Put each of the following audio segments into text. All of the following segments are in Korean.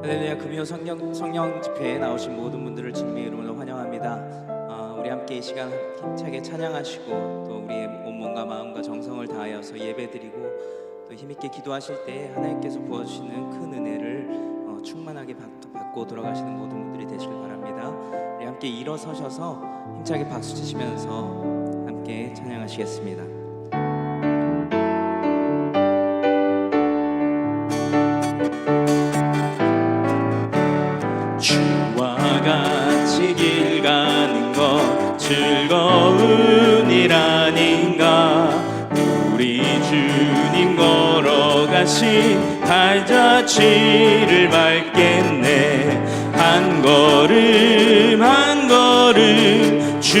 할렐루야. 금요 성령 집회에 나오신 모든 분들을 주님의 이름으로 환영합니다. 우리 함께 이 시간 힘차게 찬양하시고 또 우리의 온몸과 마음과 정성을 다하여서 예배드리고 또 힘있게 기도하실 때 하나님께서 부어주시는 큰 은혜를 충만하게 받고 돌아가시는 모든 분들이 되시길 바랍니다. 우리 함께 일어서셔서 힘차게 박수 치시면서 함께 찬양하시겠습니다. 같이 길 가는 것 즐거운 일 아닌가. 우리 주님 걸어가신 발자취를 밟겠네. 한 걸음 한 걸음 주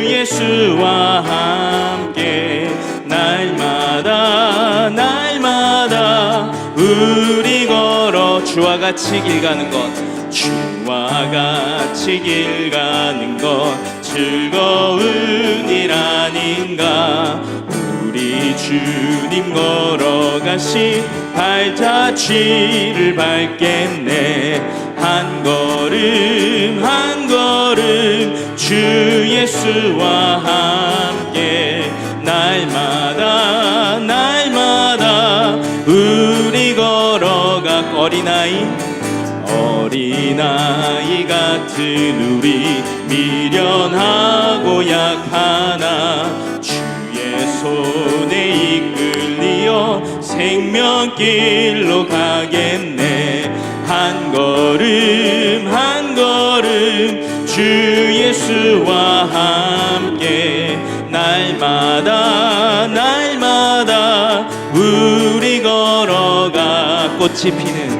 예수와 함께 날마다 날마다 우리 걸어 주와 같이 길 가는 것 주와 같이 길 가는 것 즐거운 일 아닌가. 우리 주님 걸어가신 발자취를 밟겠네. 한 걸음 한 걸음 주 예수와 함께 날마다 날마다 우리 걸어가. 어린아이 같은 우리 미련하고 약하나 주의 손에 이끌리어 생명길로 가겠네. 한 걸음 한 걸음 주 예수와 함께 날마다 날마다 우리 걸어가. 꽃이 피는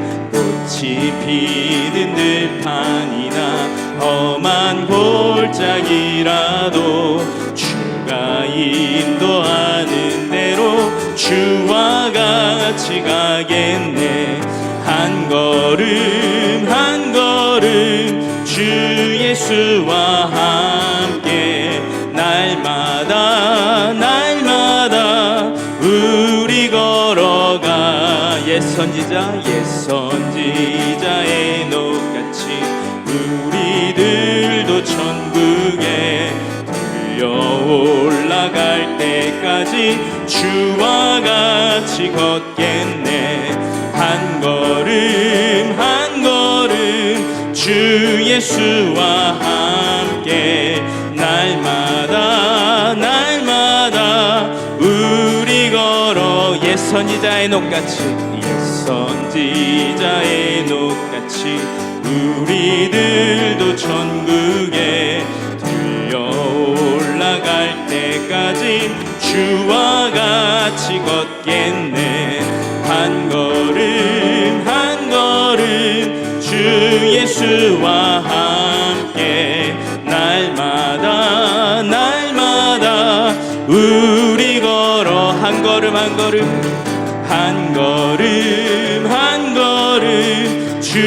들판이나 험한 골짜기라도 주가 인도하는 대로 주와 같이 가겠네. 한 걸음 한 걸음 주 예수와 함께 날마다 날마다 우리 걸어가. 옛 선지자의 녹같이 우리들도 천국에 들려 올라갈 때까지 주와 같이 걷겠네. 한 걸음 한 걸음 주 예수와 함께 날마다 날마다 우리 걸어. 옛 선지자의 녹같이 우리들도 천국에 들려 올라갈 때까지 주와 같이 걷겠네. 한 걸음 한 걸음 주 예수와 함께 날마다 날마다 우리 걸어. 한 걸음 한 걸음 한 걸음 한 걸음 주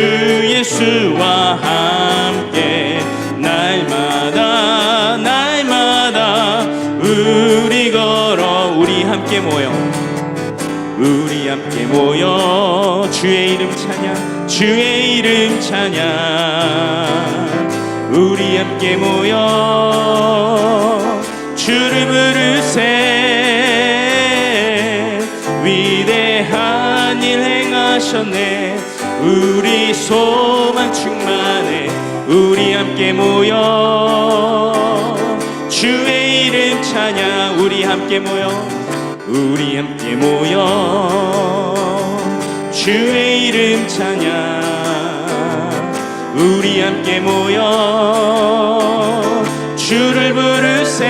예수와 함께 날마다 날마다 우리 걸어. 우리 함께 모여 주의 이름 찬양 주의 이름 찬양. 우리 함께 모여 주를 부르세. 위대한 일 행하셨네. 우리 소망 충만해. 우리 함께 모여 주의 이름 찬양. 우리 함께 모여 주의 이름 찬양. 우리 함께 모여 주를 부르세.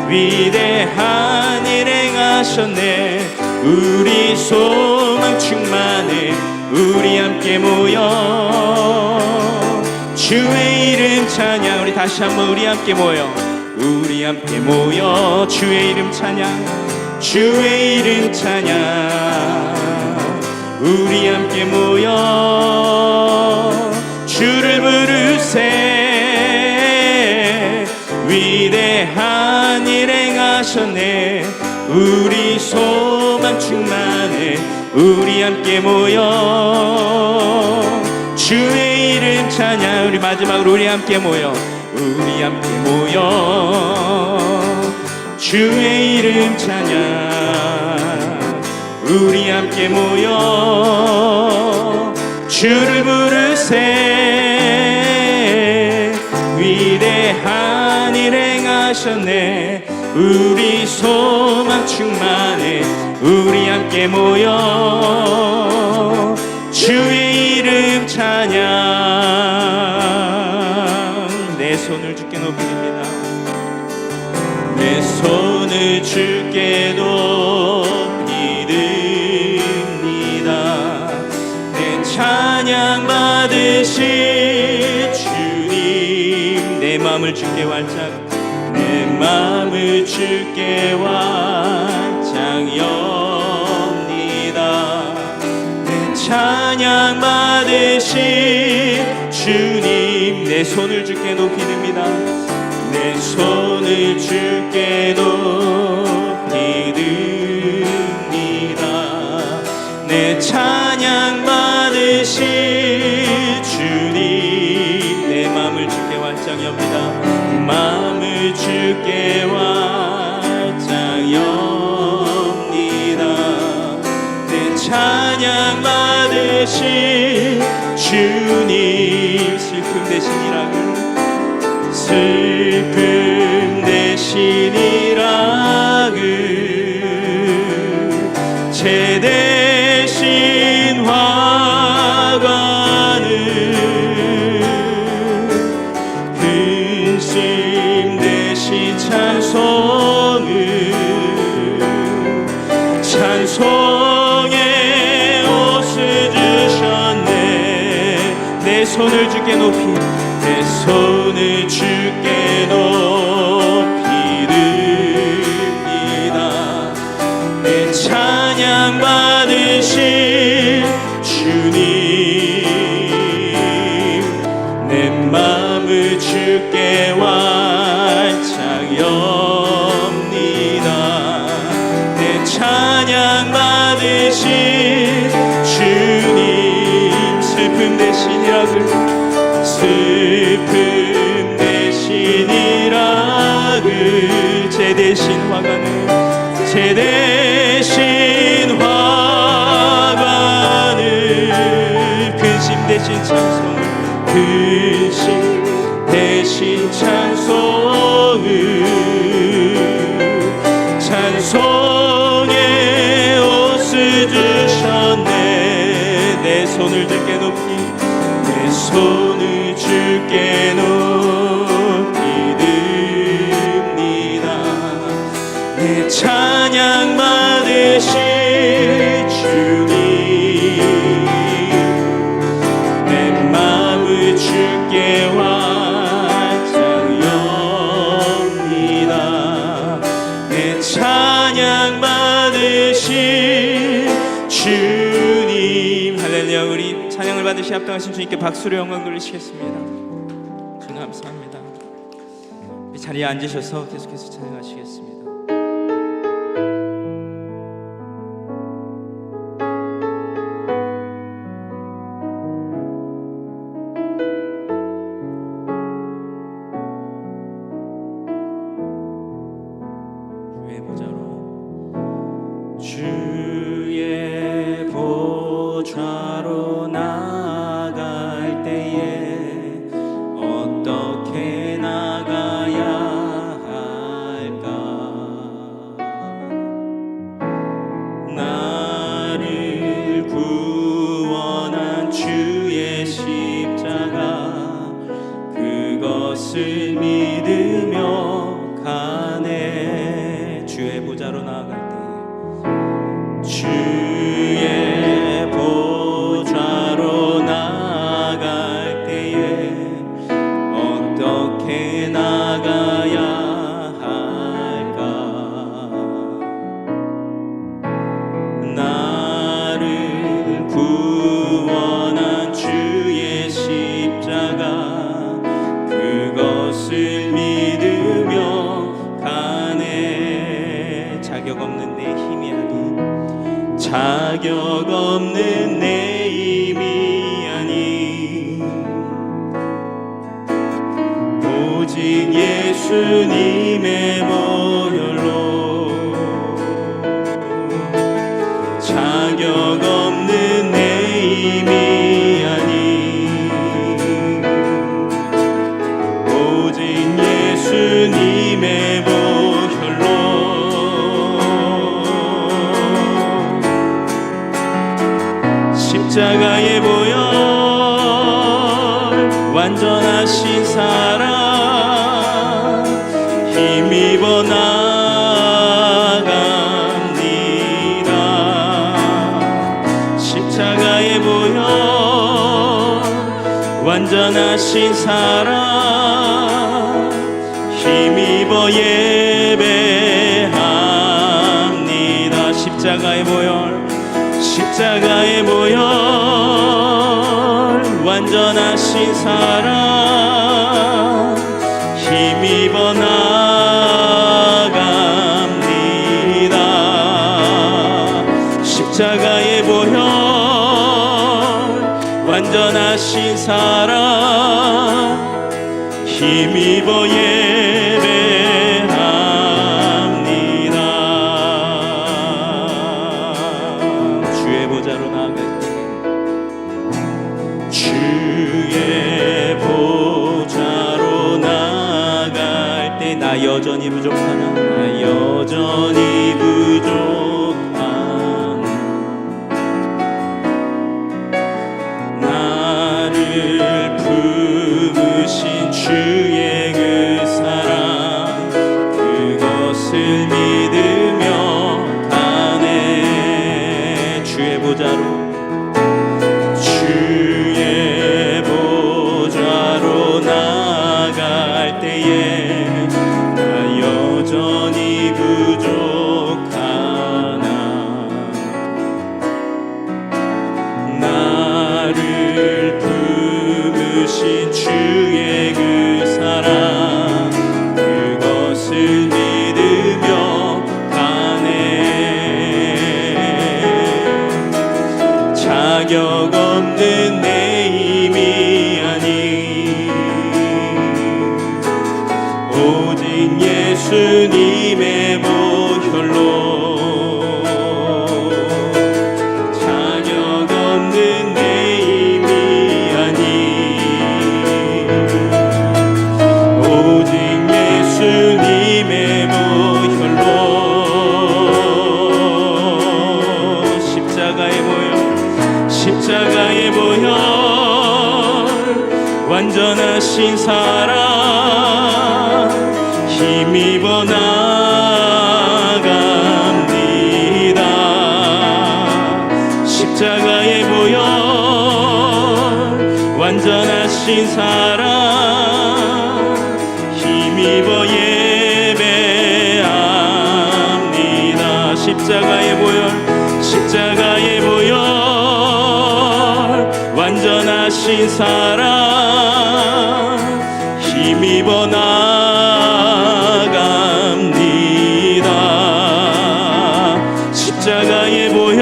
위대한 일 행하셨네. 우리 소망 충만해. 우리 함께 모여 주의 이름 찬양. 우리 다시 한번 우리 함께 모여 주의 이름 찬양 주의 이름 찬양. 우리 함께 모여 주를 부르세. 위대한 일 행하셨네. 우리 소망 충만해. 우리 함께 모여 주의 이름 찬양. 우리 마지막으로 우리 함께 모여 우리 함께 모여 주의 이름 찬양. 우리 함께 모여 주를 부르세. 위대한 일 행하셨네. 우리 소망 충만해. 우리 함께 모여 주의 이름 찬양. 내 손을 주께 높이 듭니다. 내 손을 주께 높이 듭니다. 내 찬양 받으실 주님. 내 마음을 주께 활짝, 내 마음을 주께 활짝 엽니다. 내 찬양 받으실 주님. 내 손을 주께 높이 듭니다. 내 손을 주께 높이 듭니다. 내 찬양 받으실 주님. 내 마음을 주께 활짝 엽니다. 마음을 주께 활짝 엽니다. 내 찬양 받으실 주님. 슬픔 대신 일하길, 슬픔 대신 일하길, 죄 대신 화관을, 근심 대신 찬송을, 찬송의 옷을 주셨네. 내 손을 주께 높이, 내 손을 주께 높이 듭니다. 내 찬양 받으실 주님. 내 마음을 주께 활짝 엽니다. 내 찬양 받으실 주님. 슬픔 대신 일하길, 슬픔 대신 일하길, 죄 대신 화관을, 죄 대신 화관을, 근심 대신 찬송을, 근심 대신 찬송을, 찬송의 옷을 주셨네. 내 손을 주께 높이, 내 손을 주께 높이 듭니다. 내 찬양 받으실 주님. 내 마음을 주께 활짝 엽니다. 내 찬양 받으실 주님. 할렐루야. 우리 찬양을 받으시 합당하신 주님께 박수로 영광 돌리시겠습니다. 주님 감사합니다. 이 자리에 앉으셔서 계속해서 찬양하시겠습니다. 주의 보좌로 나갈 때에 어떻게 나가야 할까? 자격 없는 내 힘이 아닌 오직 예수님의 보혈로 자격 없는 내 힘이 아닌 오직 예수님의 보혈로 십자가의 보혈 완전하신 사랑 힘입어 나갑니다. 십자가의 보혈 완전하신 사랑 힘입어 예배합니다. 십자가의 보혈 십자가의 보혈 완전하신 사랑 힘입어 나갑니다. 십자가의 보혈 완전하신 사랑 힘입어 예배합니다. 주의 보좌로 나아갈 때 주의 보좌로 나아갈 때 나 여전히 부족하나 나 여전히 부족한 나를 품으신 주의 그 사랑 그것을 믿으며 가네. 주의 보좌로 주의 보좌로 나아갈 때에 나 여전히 부족하나 나를 품으신 주의 그 사랑 그것을 믿으며 가네. 자격 없는 내 힘이 아닌 오직 예수님의 보혈로 자격 없는 내 힘이 아닌 오직 예수님의 보혈로 십자가의 보혈 십자가의 보혈 완전하신 사랑 힘입어 나갑니다. 십자가의 보혈 완전하신 사랑 힘입어 예배합니다. 십자가의 보혈 십자가의 보혈 완전하신 사랑 힘입어 나갑니다. 십자가의 보혈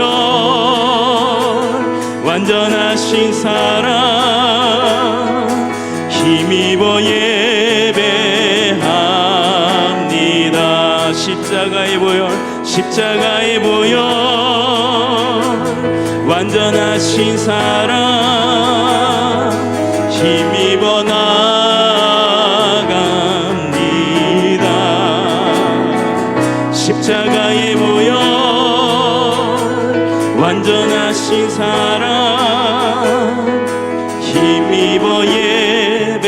완전하신 사랑 힘입어 예배합니다. 십자가의 보혈 십자가의 보혈 완전하신 사랑 힘입어 나갑니다. 십자가의 보혈 완전하신 사랑 힘입어 예배합니다.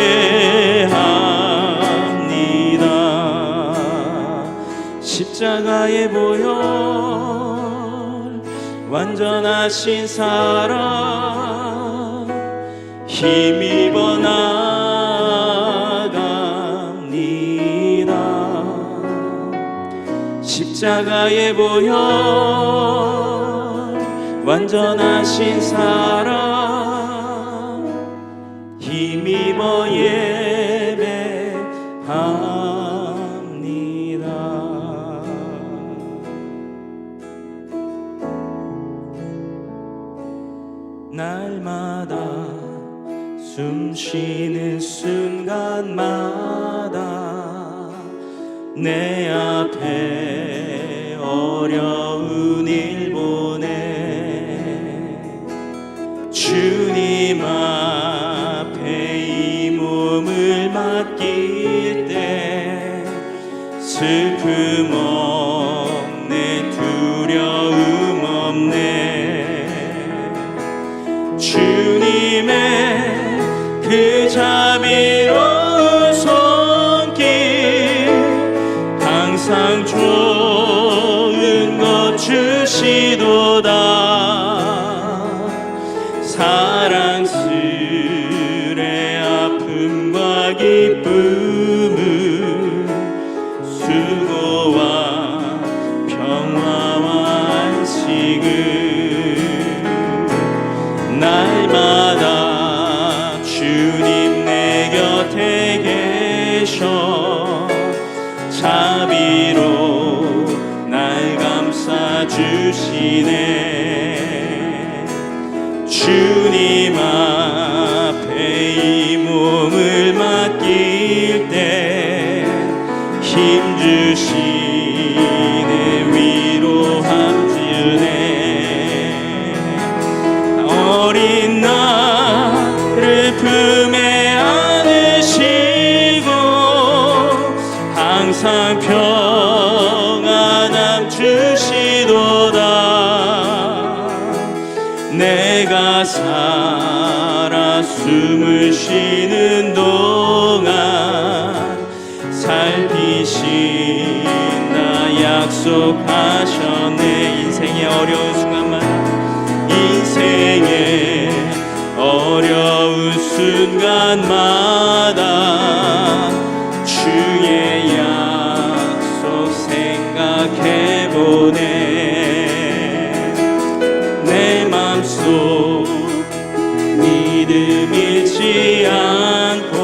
십자가의 보혈 완전하신 사랑 힘입어 나갑니다. 십자가의 보혈 완전하신 사랑 힘입어 예배합니다. 숨 쉬는 순간마다 내 앞에 어려운 일 보내 주님 앞에 이 몸을 맡길 때 슬픔 없네 두려움 없네 주님의 그 자비로운 손길 항상 좋은 것 주시도다 사랑스레 아픔과 기쁨을 수고와 평화와 안식을 날마다 주님 내 곁에 계셔 자비로 날 감싸 주시네 주님 앞에 이 몸을 맡길 때 힘 주시네 위로함 주네 어린 나를 품에 안으시고 항상 평안함 주시도다 내가 살아 숨을 쉬는 동안 살피신다 약속하셨네 인생의 어려운 순간마다 인생의 어려운 순간마다 주의 약속 생각해보네 내 맘속 믿음 잃지 않고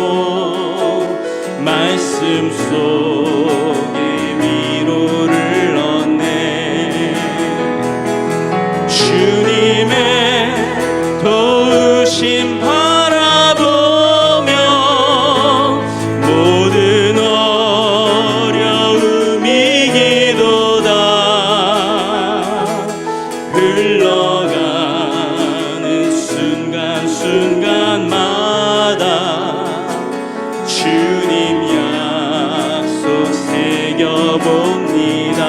말씀 속에 위로를 얻네 주님의 도우심 바라보며 모든 어려움 이기도다 흘러가는 순간순간마다 주님 약속 새겨봅니다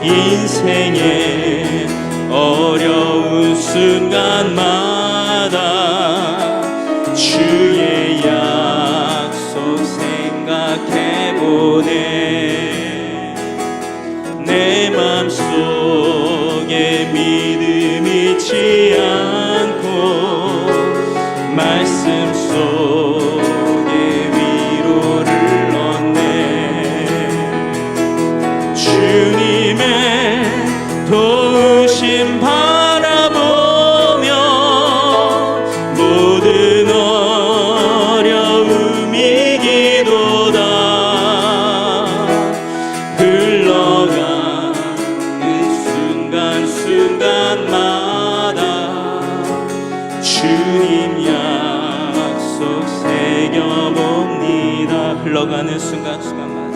인생의 어려운 순간마다 주의 약속 생각해보네 내 맘속에 믿음 잃지 않고 말씀 속에 위로를 얻네 주님의 도우심 바라보며 모든 어려움 이기도다 흘러가는 순간순간마다 주님 약속 새겨봅니다 흘러가는 순간순간마다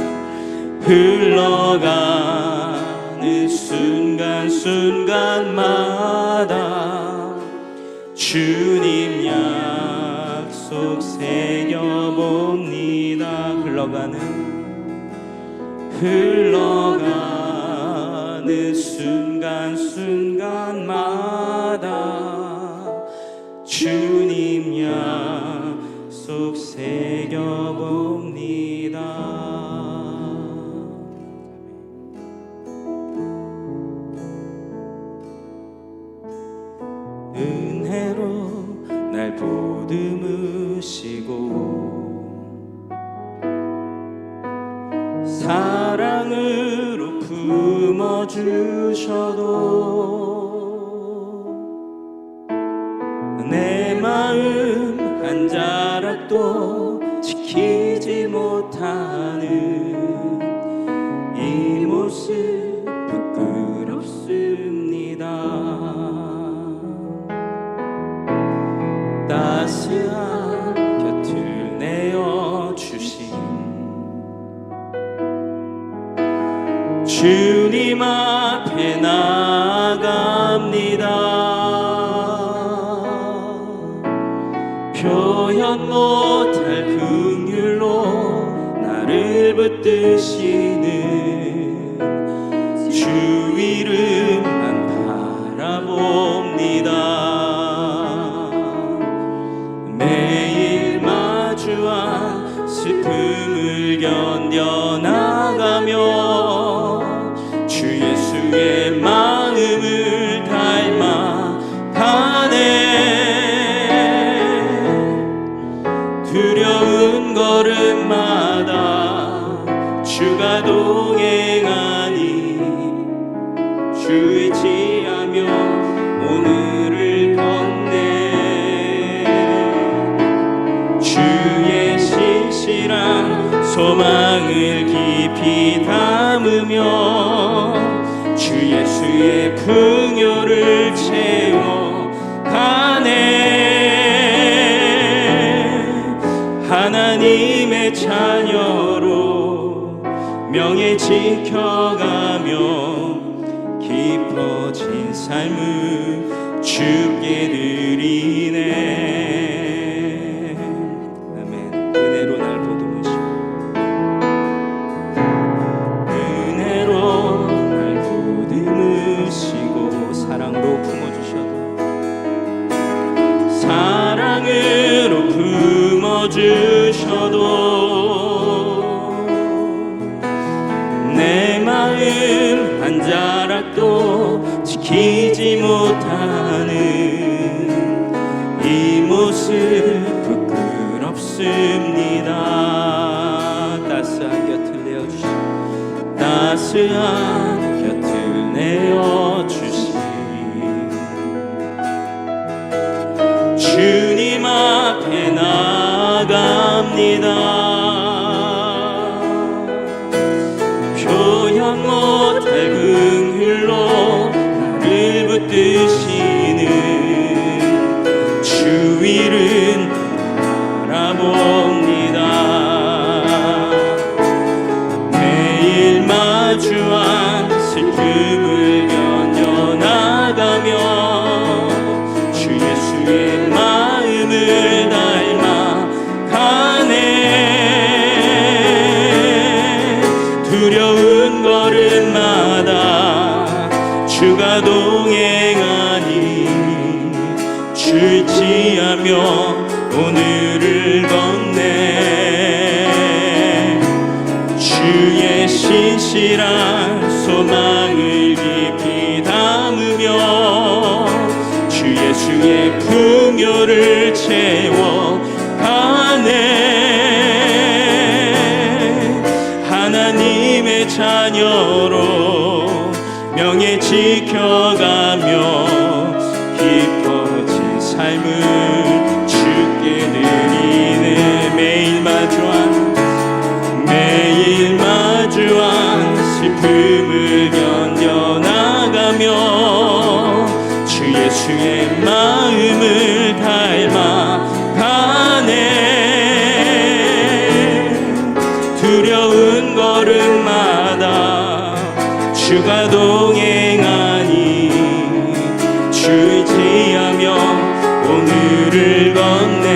흘러가는 순간순간마다 주님 약속 새겨봅니다 흘러가는 순간순간마다 주님 약속 새겨봅니다 은혜로 날 보듬으시고 사랑으로 품어주셔도 내 마음 한 자락도 지키지 못하는 이 모습 부끄럽습니다 주님 앞에 나갑니다. 표현 못할 긍휼로 나를 붙드시는 주 이름만 바라봅니다. 매일 마주한 슬픔을 견뎌나가며 주 예수의 마음을 닮아 가네. 두려운 걸음마다 주가 동행하니 주 의지하며 오늘을 걷네. 주의 신실한 소망을 깊이 담으며 주 예수의 풍요를 채워 가네. 하나님의 자녀로 명예 지켜가며 깊어진 삶을 주께 드리네. 아멘. 은혜로 날 보듬으시고 은혜로 날 보듬으시고 사랑으로 품어주셔도 사랑으로 품어주셔도 내 마음 한 자락도 지키지 못하는 이 모습 부끄럽습니다. 따스한 곁을 내어주신 따스한 곁을 내어주신 주님 앞에 나갑니다. 표현 못할 긍휼로 나를 붙드시는 주 이름 바라봅니다. 매일 마주한 슬픔을 견뎌나가며 주 예수의 마음을 닮아 가네. 두려운 걸음마다 주가 동행하니 주 의지하며 오늘을 걷네. 주의 신실한 소망을 깊이 담으며 주 예수의 풍요를 채워 가네. 하나님의 자녀로 명예 지켜가며 깊어진 삶을 주께 드리네. 매일 마주한 슬픔을 견뎌나가며 주 예수의 마음을 닮아 가네. 두려운 걸음마다 주가 동행하니 주 의지하며 오늘을 걷네.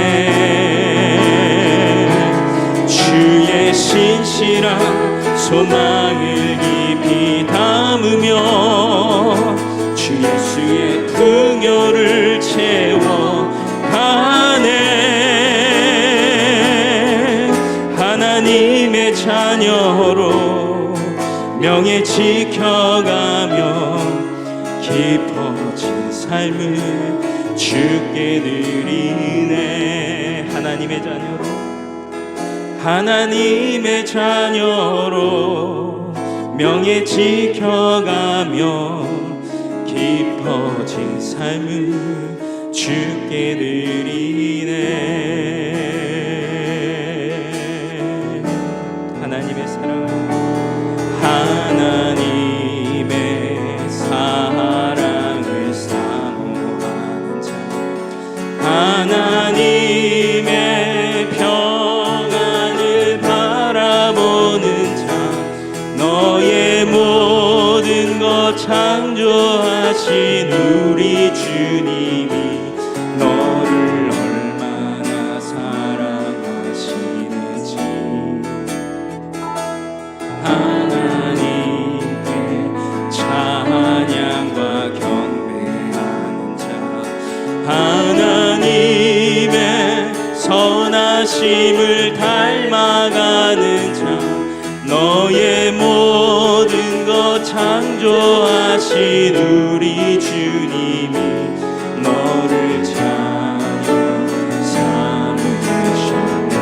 주의 신실한 소망을 깊이 담으며 주 예수의 풍요를 채워 가네. 하나님의 자녀로 명예 지켜가며 깊어진 삶을 주께 드리네. 하나님의 자녀로 명예 지켜가며 깊어진 삶을 주께 드리네. 하나님의 사랑, 하나님의 사랑을 사모하는 자, 하나님의 평안을 바라보는 자, 너의 몸 것 창조하신 우리 주님이 너를 얼마나 사랑하시는지 하나님께 찬양과 경배하는 자 하나님의 선하심을 닮아가는 자 너의 모든 것 창조하신 우리 주님이 너를 자녀 삼으셨네.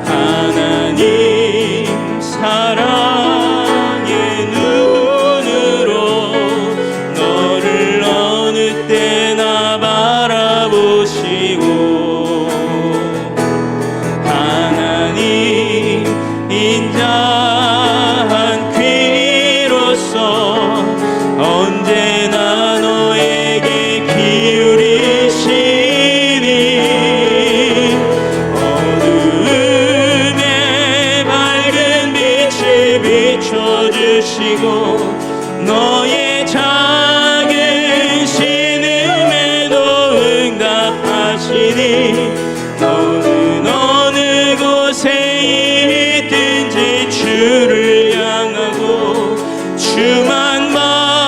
하나님 사랑의 눈으로 너를 어느 때나 바라보시고 하나님 인자한 귀로서 언제나 너에게 기울이시니 어두움에 밝은 빛을 비춰주시고 너의 작은 신음에도 응답하시니 너는 어느 곳에 있든지 주를 향하고 주만 바라보지라.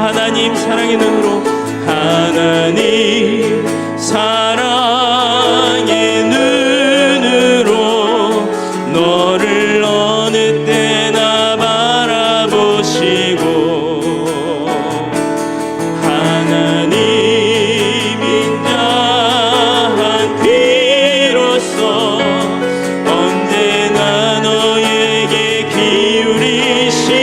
하나님 사랑의 눈으로 하나님 사랑의 눈으로 너를 어느 때나 바라보시고 하나님 인자한 귀로서 언제나 너에게 기울이시니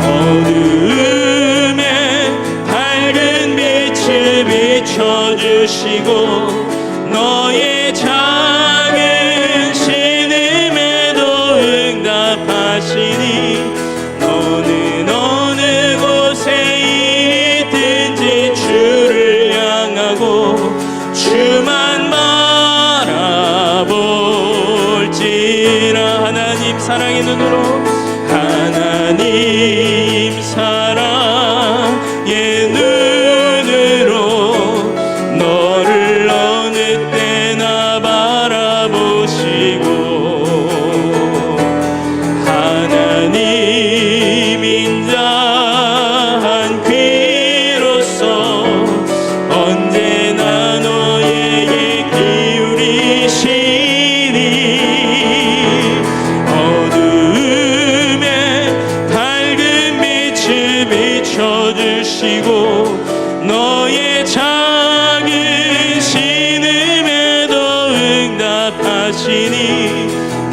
어두움에 밝은 빛을 비춰주시고 너의 작은 신음에도 응답하시니 너는 어느 곳에 있든지 주를 향하고 주만 바라볼지라. 하나님 사랑의 눈으로 하나님 사랑의 눈으로 너를 어느 때나 바라보시고 하나님 인자한 귀로서 언제나 너에게 기울이시니 어두움에 밝은 빛을 비춰주시고 너의 작은 신음에도 응답하시니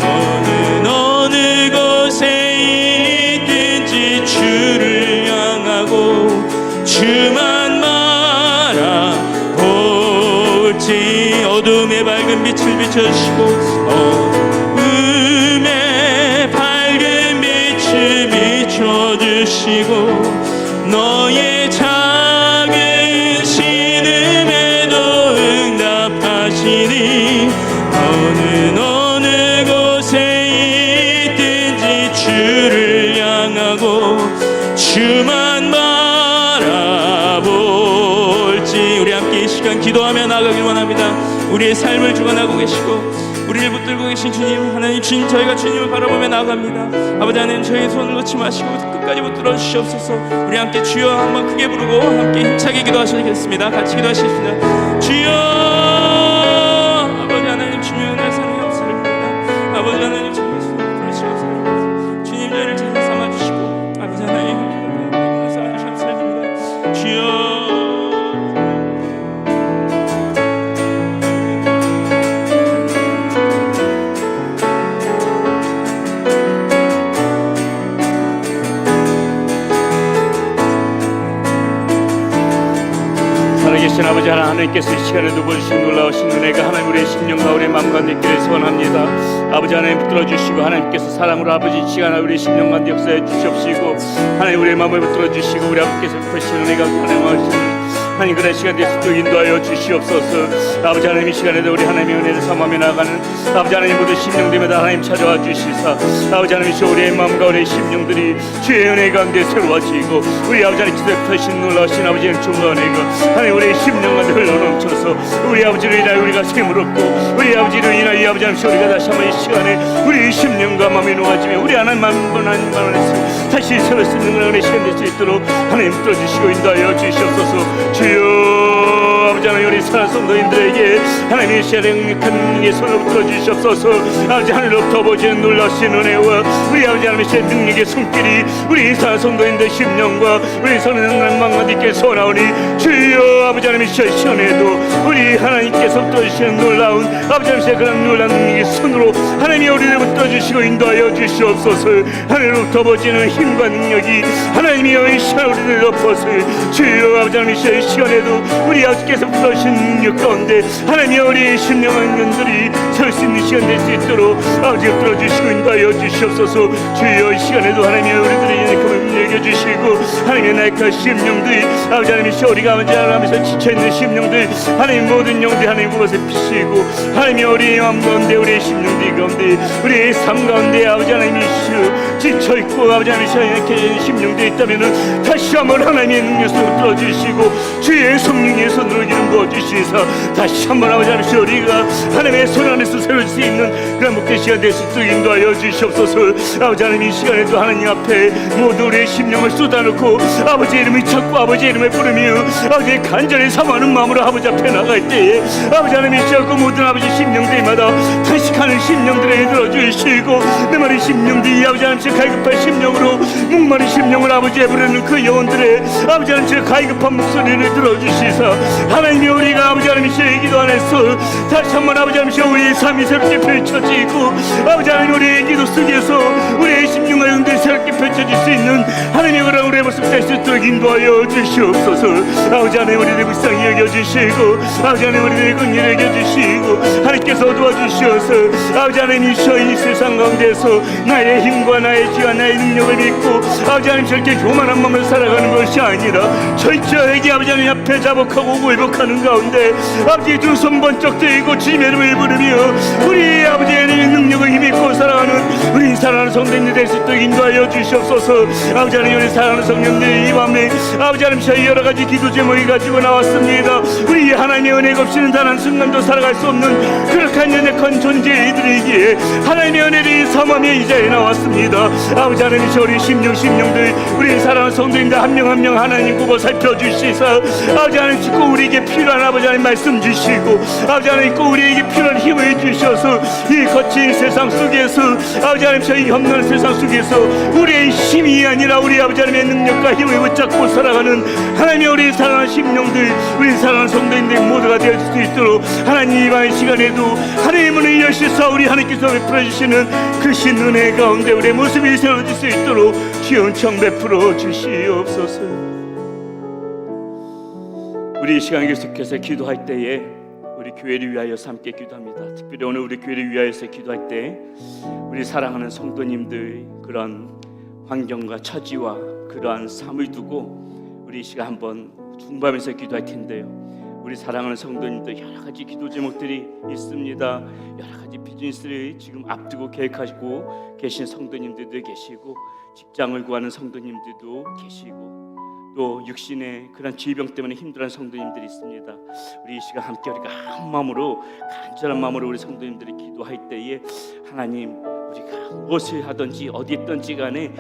너는 어느 곳에 있든지 주를 향하고 주만 바라볼지. 어둠의 밝은 빛을 비춰주시고 어둠의 밝은 빛을 비춰주시고 너의 작은 신음에도 응답하시니 너는 어느 곳에 있든지 주를 향하고 주만 바라볼지. 우리 함께 이 시간 기도하며 나가길 원합니다. 우리의 삶을 주관하고 계시고 우리를 붙들고 계신 주님 하나님 주님 저희가 주님을 바라보며 나아갑니다. 아버지 하나님 저희의 손을 놓지 마시고 끝까지 붙들어 주시옵소서. 우리 함께 주여 한번 크게 부르고 함께 힘차게 기도하시겠습니다. 같이 기도하시겠습니다. 주여 아버지 하나님 주님의 은혜 사랑이 없으리옵니다. 아버지 하나님 저희의 손을 붙들어 주시옵소서. 주님 저희를 잘 삼아주시고 아버지 하나님 삼아주시옵소서. 주여 살아계신 아버지 하나님께서 이 시간에 누워주신 놀라우신 은혜가 하나님 우리의 심령과 우리의 마음과 느끼를 소원합니다. 아버지 하나님 붙들어 주시고 하나님께서 사랑으로 아버지 이 시간 우리의 심령과 역사해 주시옵시고 하나님 우리의 마음을 붙들어 주시고 우리 아버지께서 베푸신 은혜가 하나님 하나님 그런 시간 될 수 있도록 인도하여 주시옵소서. 아버지 하나님 이 시간에도 우리 하나님의 은혜를 삼하며 나가는 아버지 하나님 모든 심령들마다 하나님 찾아와 주시사 아버지 하나님 우리의 마음과 우리의 심령들이 주의 은혜 가운데 새로워지고 우리 아버지 하나님 기적하신 놀라우신 아버지 하나님 종과 은혜가 하나님 우리의 심령 가운데 흘러넘쳐서 우리 아버지로 인하여 우리가 샘을 얻고 우리 아버지로 인하여 이 아버지 하나님 우리가 다시 한번 이 시간에 우리 심령과 마음이 놓아지며 우리 하나님 만번하나님만원에서 다시 서로 쓰는 그런 시간 될 수 있도록 하나님 들어주시고 인도하여 주시옵소서. 주여 아버지 하나님 우리 사랑 성도님들에게 하나님의 시간에 큰 능력의 손을 들어주시옵소서. 아버지 하늘로부터 보시는 놀라우신 은혜와 우리 아버지 하나님의 시간 능력의 손길이 우리 사랑 성도님들 심령과 우리 선한 망가디께 소나오니 주여 아버지 하나님의 시간에도 우리 하나님께서 들어주시는 놀라운 아버지 하나님의 그런 놀라운 능력의 손으로 하나님이 우리를 붙들어주시고 인도하여 주시옵소서. 하늘로부터 보시는 힘과 능력이 하나님이 이 시간 우리를 덮어서 주여 아버지 하나님의 시간에도 우리 아버지께서 붙들어주신 능력 가운데 하나님이 우리 심령한 년들이 설 수 있는 시간 될 수 있도록 아버지가 들어주시고 인도하여 주시옵소서. 주여 이 시간에도 하나님이 우리들의 연약함을 여겨주시고 하나님의 나약한 심령들 아버지 하나님이 우리가 아버지 하나님에서 지쳐있는 심령들 하나님 모든 영들 하나님 그것을 피시고 하나님이 우리의 마음 가운데 우리의 심령들 가운데 우리의 삶 가운데 아버지 하나님이 지쳐있고 아버지 하나님이 약해진 심령들이 있다면 다시 한번 하나님의 능력으로 들어주시고 주의 성령의 손으로 이름 부어주시사 다시 한번 아버지 하나님 우리가 하나님의 손 안에서 세울 수 있는 그런 목대 시간 될 수 있도록 인도하여 주시옵소서. 아버지 하나님 이 시간에도 하나님 앞에 모두 우리의 심령을 쏟아놓고 아버지 이름을 찾고 아버지 이름을 부르며 아버지 간절히 사모하는 마음으로 아버지 앞에 나갈 때에 아버지 하나님이 시작고 모든 아버지 심령들마다 탄식하는 심령들을 들어주시고 내 말의 심령들이 아버지 하나님 갈급한 심령으로 목마른 심령을 아버지에 부르는 그 영혼들의 아버지 하나님 갈급한 목소리를 들어주시사 하나님이 우리가 아버지 하나님 시의 기도 안에서 다시 한번 아버지 하나님 우리의 삶이 새롭게 펼쳐지고 아버지 하나님 우리의 기도 속에서 우리의 심령과 영들이 새롭게 펼쳐질 수 있는 하나님의 그런 우리의 모습 될 수 있도록 인도하여 주시옵소서. 아버지 하나님 우리의 불쌍히 여겨주시고 아버지 하나님 우리의 긍휼히 여겨주시고 하나님께서 도와주시어서 아버지 하나님 이 세상 가운데서 나의 힘과 나의 지와 나의 능력을 믿고 아버지 하나님 저렇게 교만한 마음을 살아가는 것이 아니라 철저하게 아버지 하나님 앞에 자복하고 굴복하는 가운데 아버지 두 손 번쩍 들고 주님의 이름을 부르며 우리 아버지 하나님의 능력을 힘입고 살아가는 우리 사랑하는 성도님들 될 수 있도록 인도하여 주시옵소서. 아버지 하나님 우리 사랑하는 성령들 이 밤에 아버지 하나님 저희 여러 가지 기도 제목을 가지고 나왔습니다. 우리 하나님의 은혜가 없이는 단 한 순간도 살아갈 수 없는 그렇게 연약한 존재이들에게 하나님의 은혜를 사모하며 이 자리에 나왔습니다. 아버지 하나님 우리 심령들 우리 사랑하는 성도님들 한 명 한 명 하나님 보고 살펴주시사 아버지 하나님 꼭 우리에게 필요한 아버지 하나님 말씀 주시고 아버지 하나님 꼭 우리에게 필요한 힘을 주셔서 이 거친 세상 속에서 아버지 하나님 저희 험난한 세상 속에서 우리의 힘이 아니라 우리 아버지 하나님의 능력과 힘을 붙잡고 살아가는 하나님의 우리 사랑하는 심령들 우리 사랑하는 성도님들 모두가 될 수 있도록 하나님 이번 시간에도 하나님의 문을 여시사 우리 하나님께서 베풀어주시는 그 신 은혜 가운데 우리의 모습이 세워질 수 있도록 주여 은총 베풀어 주시옵소서. 우리 이 시간 계속해서 기도할 때에 우리 교회를 위하여서 함께 기도합니다. 특별히 오늘 우리 교회를 위하여서 기도할 때 우리 사랑하는 성도님들 그런 환경과 처지와 그러한 삶을 두고 우리 이 시간 한번 중보하면서 기도할 텐데요. 우리 사랑하는 성도님들 여러 가지 기도 제목들이 있습니다. 여러 가지 비즈니스를 지금 앞두고 계획하시고 계신 성도님들도 계시고 직장을 구하는 성도님들도 계시고 또 육신의 그런 질병 때문에 힘들어하는 성도님들이 있습니다. 우리 이 시간 함께 우리가 한 마음으로 간절한 마음으로 우리 성도님들이 기도할 때에 하나님 우리가 무엇을 하든지 어디 있든지 간에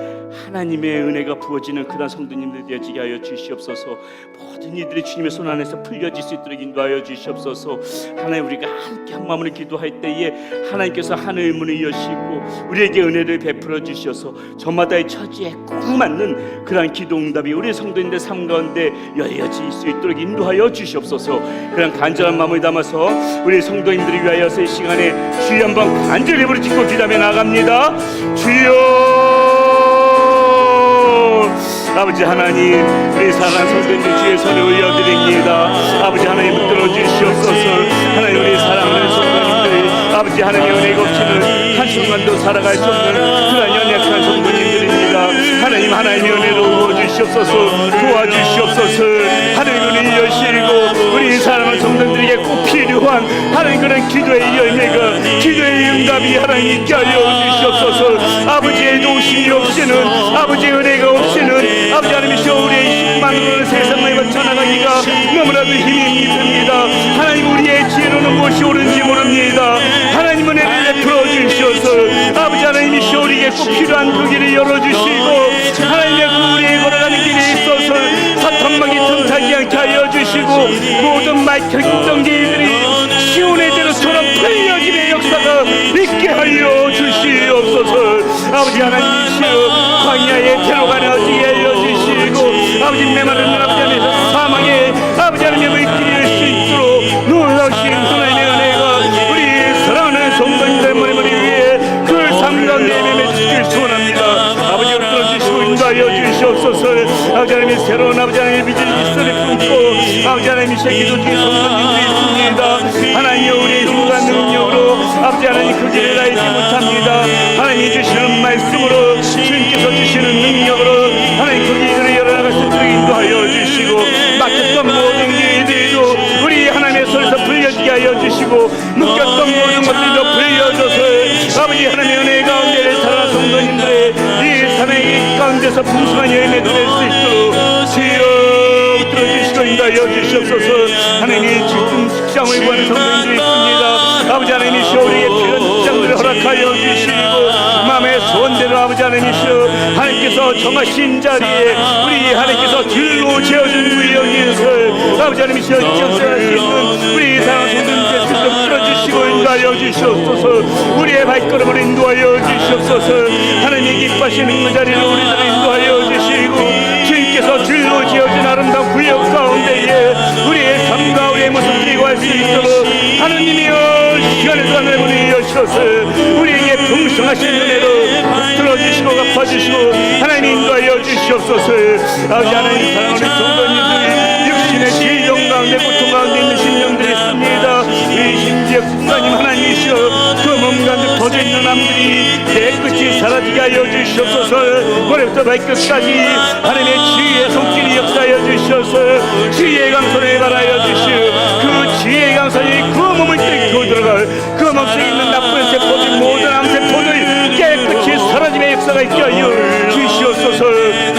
하나님의 은혜가 부어지는 그런 성도님들 되어지게 하여 주시옵소서. 모든 이들이 주님의 손 안에서 풀려질 수 있도록 인도하여 주시옵소서. 하나님 우리가 함께 한 마음으로 기도할 때에 하나님께서 하늘의 문을 여시고 우리에게 은혜를 베풀어 주셔서 저마다의 처지에 꼭 맞는 그런 기도 응답이 우리 성도님들 삶 가운데 열려질 수 있도록 인도하여 주시옵소서. 그런 간절한 마음을 담아서 우리 성도님들을 위하여서 이 시간에 주여 한번 간절히 부르짖고 기도하며 나갑니다. 주여 아버지 하나님 우리 사랑하는 성도님들 주의 손에 올려드립니다. 아버지 하나님 붙들어 주시옵소서. 하나님 우리 사랑하는 성도님들 아버지 하나님의 은혜가 없이는 한순간도 살아갈 수 없는 그런 연약한 성도님들입니다. 하나님의 은혜로 부어주시옵소서. 도와주시옵소서. 하나님 은혜 여시고 우리 사랑하는 성도들에게 꼭 필요한 하나님 그런 기도의 열매가 기도의 응답이 하나님 있게 하여 주시옵소서. 아버지의 도우심이 없이는 아버지의 은혜가 없이는 아버지 하나님이시여 우리의 힘만으로는 세상을 거쳐나가기가 너무나도 힘이 듭니다. 하나님 우리의 지혜로는 무엇이 옳은지 모릅니다. 하나님 은혜를 베풀어 주시옵소서. 아버지 하나님이시여 우리에게 꼭 필요한 그 길을 열어주시고 하나님의 그 우리의 걸어가는 길에 있어서 사탄막이 틈타지 않게 하여 주시고 모든 막혔던 길들이 시온의 대로처럼 풀려짐의 역사가 있게 하여 주시옵소서. 아버지 하나님이시여 광야의 태로가 나오게 하여 주시고 아버지 메마른 아버지 하나님의 사망에 아버지 하나님의 길을 수 있도록 놀라우신 하나님의 은혜가 우리 사랑하는 성도님들 머리 위에 그 삶과 내면에 주길 소원합니다. 아버지 들어주시고 인도하여 주시옵소서. 아버지 하나님의 새로운 아버지 하나님의 믿을 일선을 품고 아버지 하나님의 기도 중에 성도님들이 있습니다. 하나님 우리의 힘과 능력으로 아버지 하나님 그 길을 알지 못합니다. 하나님이 주시는 말씀으로 주님께서 주시는 능력으로 하나님 그 길을 열어나갈 수 있도록 인도하여 주시고 막혔던 모든 길들도 우리 하나님의 손에서 풀려지게 하여 주시고 묶였던 모든 것들도 풀려줘서 아버지 하나님의 은혜 가운데 살아난 성도님들의 이 삶의 가운데서 풍성한 열매를 낼 수 있도록 주여 들어주시고 인도하여 주시옵소서. 하나님이 지금 직장을 구하는 성도님들이 있습니다. 아버지 하나님이시여 우리의 필요한 직장들을 허락하여 주시고 마음의 소원대로 아버지 하나님이시여 하나님께서 정하신 자리에 우리 하나님께서 길로 재어준 구역에서 아버지 하나님이시여 직장생활할 수 있는 우리 사랑하는 성도님들의 뜻을 풀어주시고 인도하여 주시옵소서. 우리의 발걸음을 인도하여 주시옵소서. 하나님이 기뻐하시는 그 자리로 우리들을 인도하여 주시고 주님께서 길로 지어진 아름다운 구역 가운데에 우리의 삶과 우리의 모습들이 구할 수 있도록 하나님이여 시간의 산을 문을 여셔서 우리에게 풍성하신 은혜로 들어주시고 갚아주시고 하나님 인도하여 주시옵소서. 아버지 하나님 사랑하는 성도님들이 육신의 지정 가운데 고통 가운데 있는 심령들이 있습니다. 이 심지어 국가님 하나님이시여 그 몸 가운데 퍼져있는 암들이 깨끗이 사라지게 하여 주시옵소서. 머리부터 발끝까지 하나님의 지혜의 손길이 역사하여 주시옵소서. 지혜의 강선에 발하여 주시오. 그 지혜의 강선이 그 몸을 뚫고 들어갈 그 몸속에 있는 나쁜 세포들 모든 암세포들 깨끗이 사라짐의 역사가 있게 하여 주시옵소서.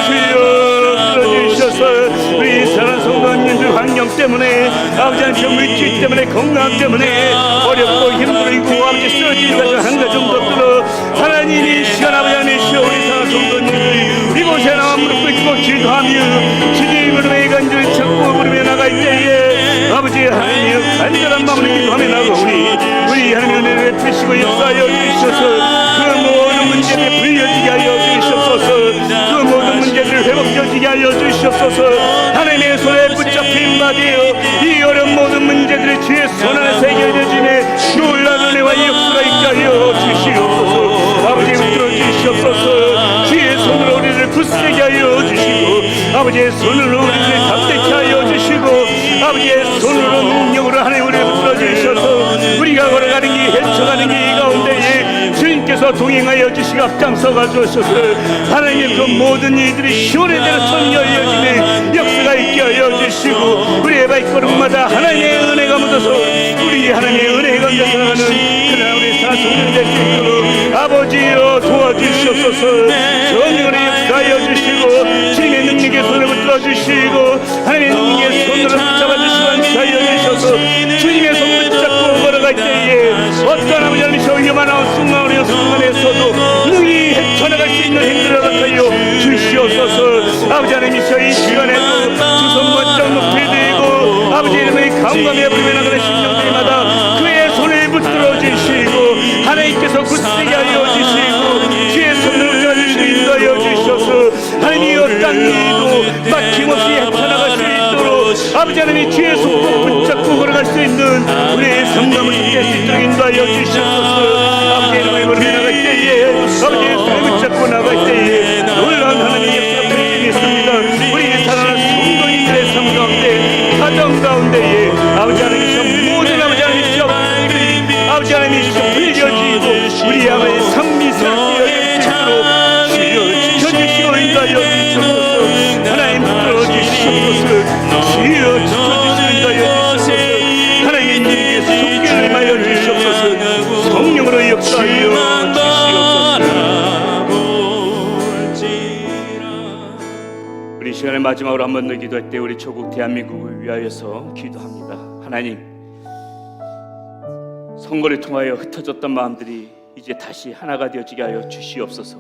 주여 들어주셔서 우리 사랑하는 성도님들 환경 때문에 아버지 하나님 물질 때문에 건강 때문에 어렵고 힘들고 아버지 쓰러지는 가정 한 가정 정도로 하나님이 시간 아버지 하나님이시여 우리 사랑하는 성도님들 이곳에 나와 무릎 꿇고 기도하며 주님을 왜 간절히 찾고 부르며 나갈 때에 아버지 하나님이여 간절한 마음으로 기도하며 나가오니 우리 하나님의 은혜를 베푸시고 역사하여 주시옵소서. 그 모든 문제를 불려지게 하여 주시옵소서. 그 모든 문제를 회복되게 하여 주시옵소서. 하나님의 손에 붙잡힌 바되어 이 어려운 모든 문제들을 주의 손 안에 새겨져짐에 놀라운 은혜와 역사가 있게 하여 주시옵소서. 아버지 붙들어 주시옵소서. 주의 손으로 우리를 굳세게 하여 주시고 아버지의 손으로 우리를 담대케 하여 주시고 아버지의 손으로 능력으로 하나님 우리를 붙들어 주셔서 우리가 걸어가는 길 헤쳐가는 길 가운데에 주님께서 동행하여 주시고 앞장서가 주셔서 하나님의 그 모든 일들이 시온의 대로처럼 열려지는 역사가 있게 하여 주시고 우리의 발걸음마다 하나님의 은혜가 묻어서 우리 하나님의 은혜가 묻어서는 그날 우리 사소는 될 수 있도록 아버지여 도와주시옵소서. 성령의 역사하여 주시고 주님의 능력의 손을 붙들어 주시고 하나님의 능력의 손으로 붙잡아 주시고 하여 주셔서 주님의 손 붙잡고 걸어갈 때에 어떤 아버지 하나님이시여 위험한 순간의 순간에서도 능히 헤쳐나갈 수 있는 행들을 허락하여 주시옵소서. 아버지 하나님이시여 이 시간에도 두 손 번쩍 높이 들고 아버지 이름의 강감에 부르며 나가는 심령들마다 그의 손을 붙들어 주시고 하나님께서 굳세게 하여 주시고 주의 손을 붙여주시고 인도하여 주셔서 하나님이여 딴 일도 막힘없이 헤쳐나갈 수 있도록 아버지 하나님 주의 손 붙잡고 걸어갈 수 있는 우리의 성감을 될 수 있도록 인도하여 주시옵소서. 아버지 이름을 부르며 나갈 때에 아버지의 손을 붙잡고 나갈 때에 놀라운 하나님의 역사가 펼쳐지고 있습니다. 우리 사랑하는 성도님들의 삶 가운데 가정 가운데에 아버지 하나님이시여 모든 아버지 하나님이시여 아버지 하나님이시여 불려지고 우리 아버지의 삶이 살아있도록 주여 지켜주시고 인도하여 오늘 마지막으로 한 번 더 기도할 때 우리 조국 대한민국을 위하여서 기도합니다. 하나님, 선거를 통하여 흩어졌던 마음들이 이제 다시 하나가 되어지게 하여 주시옵소서.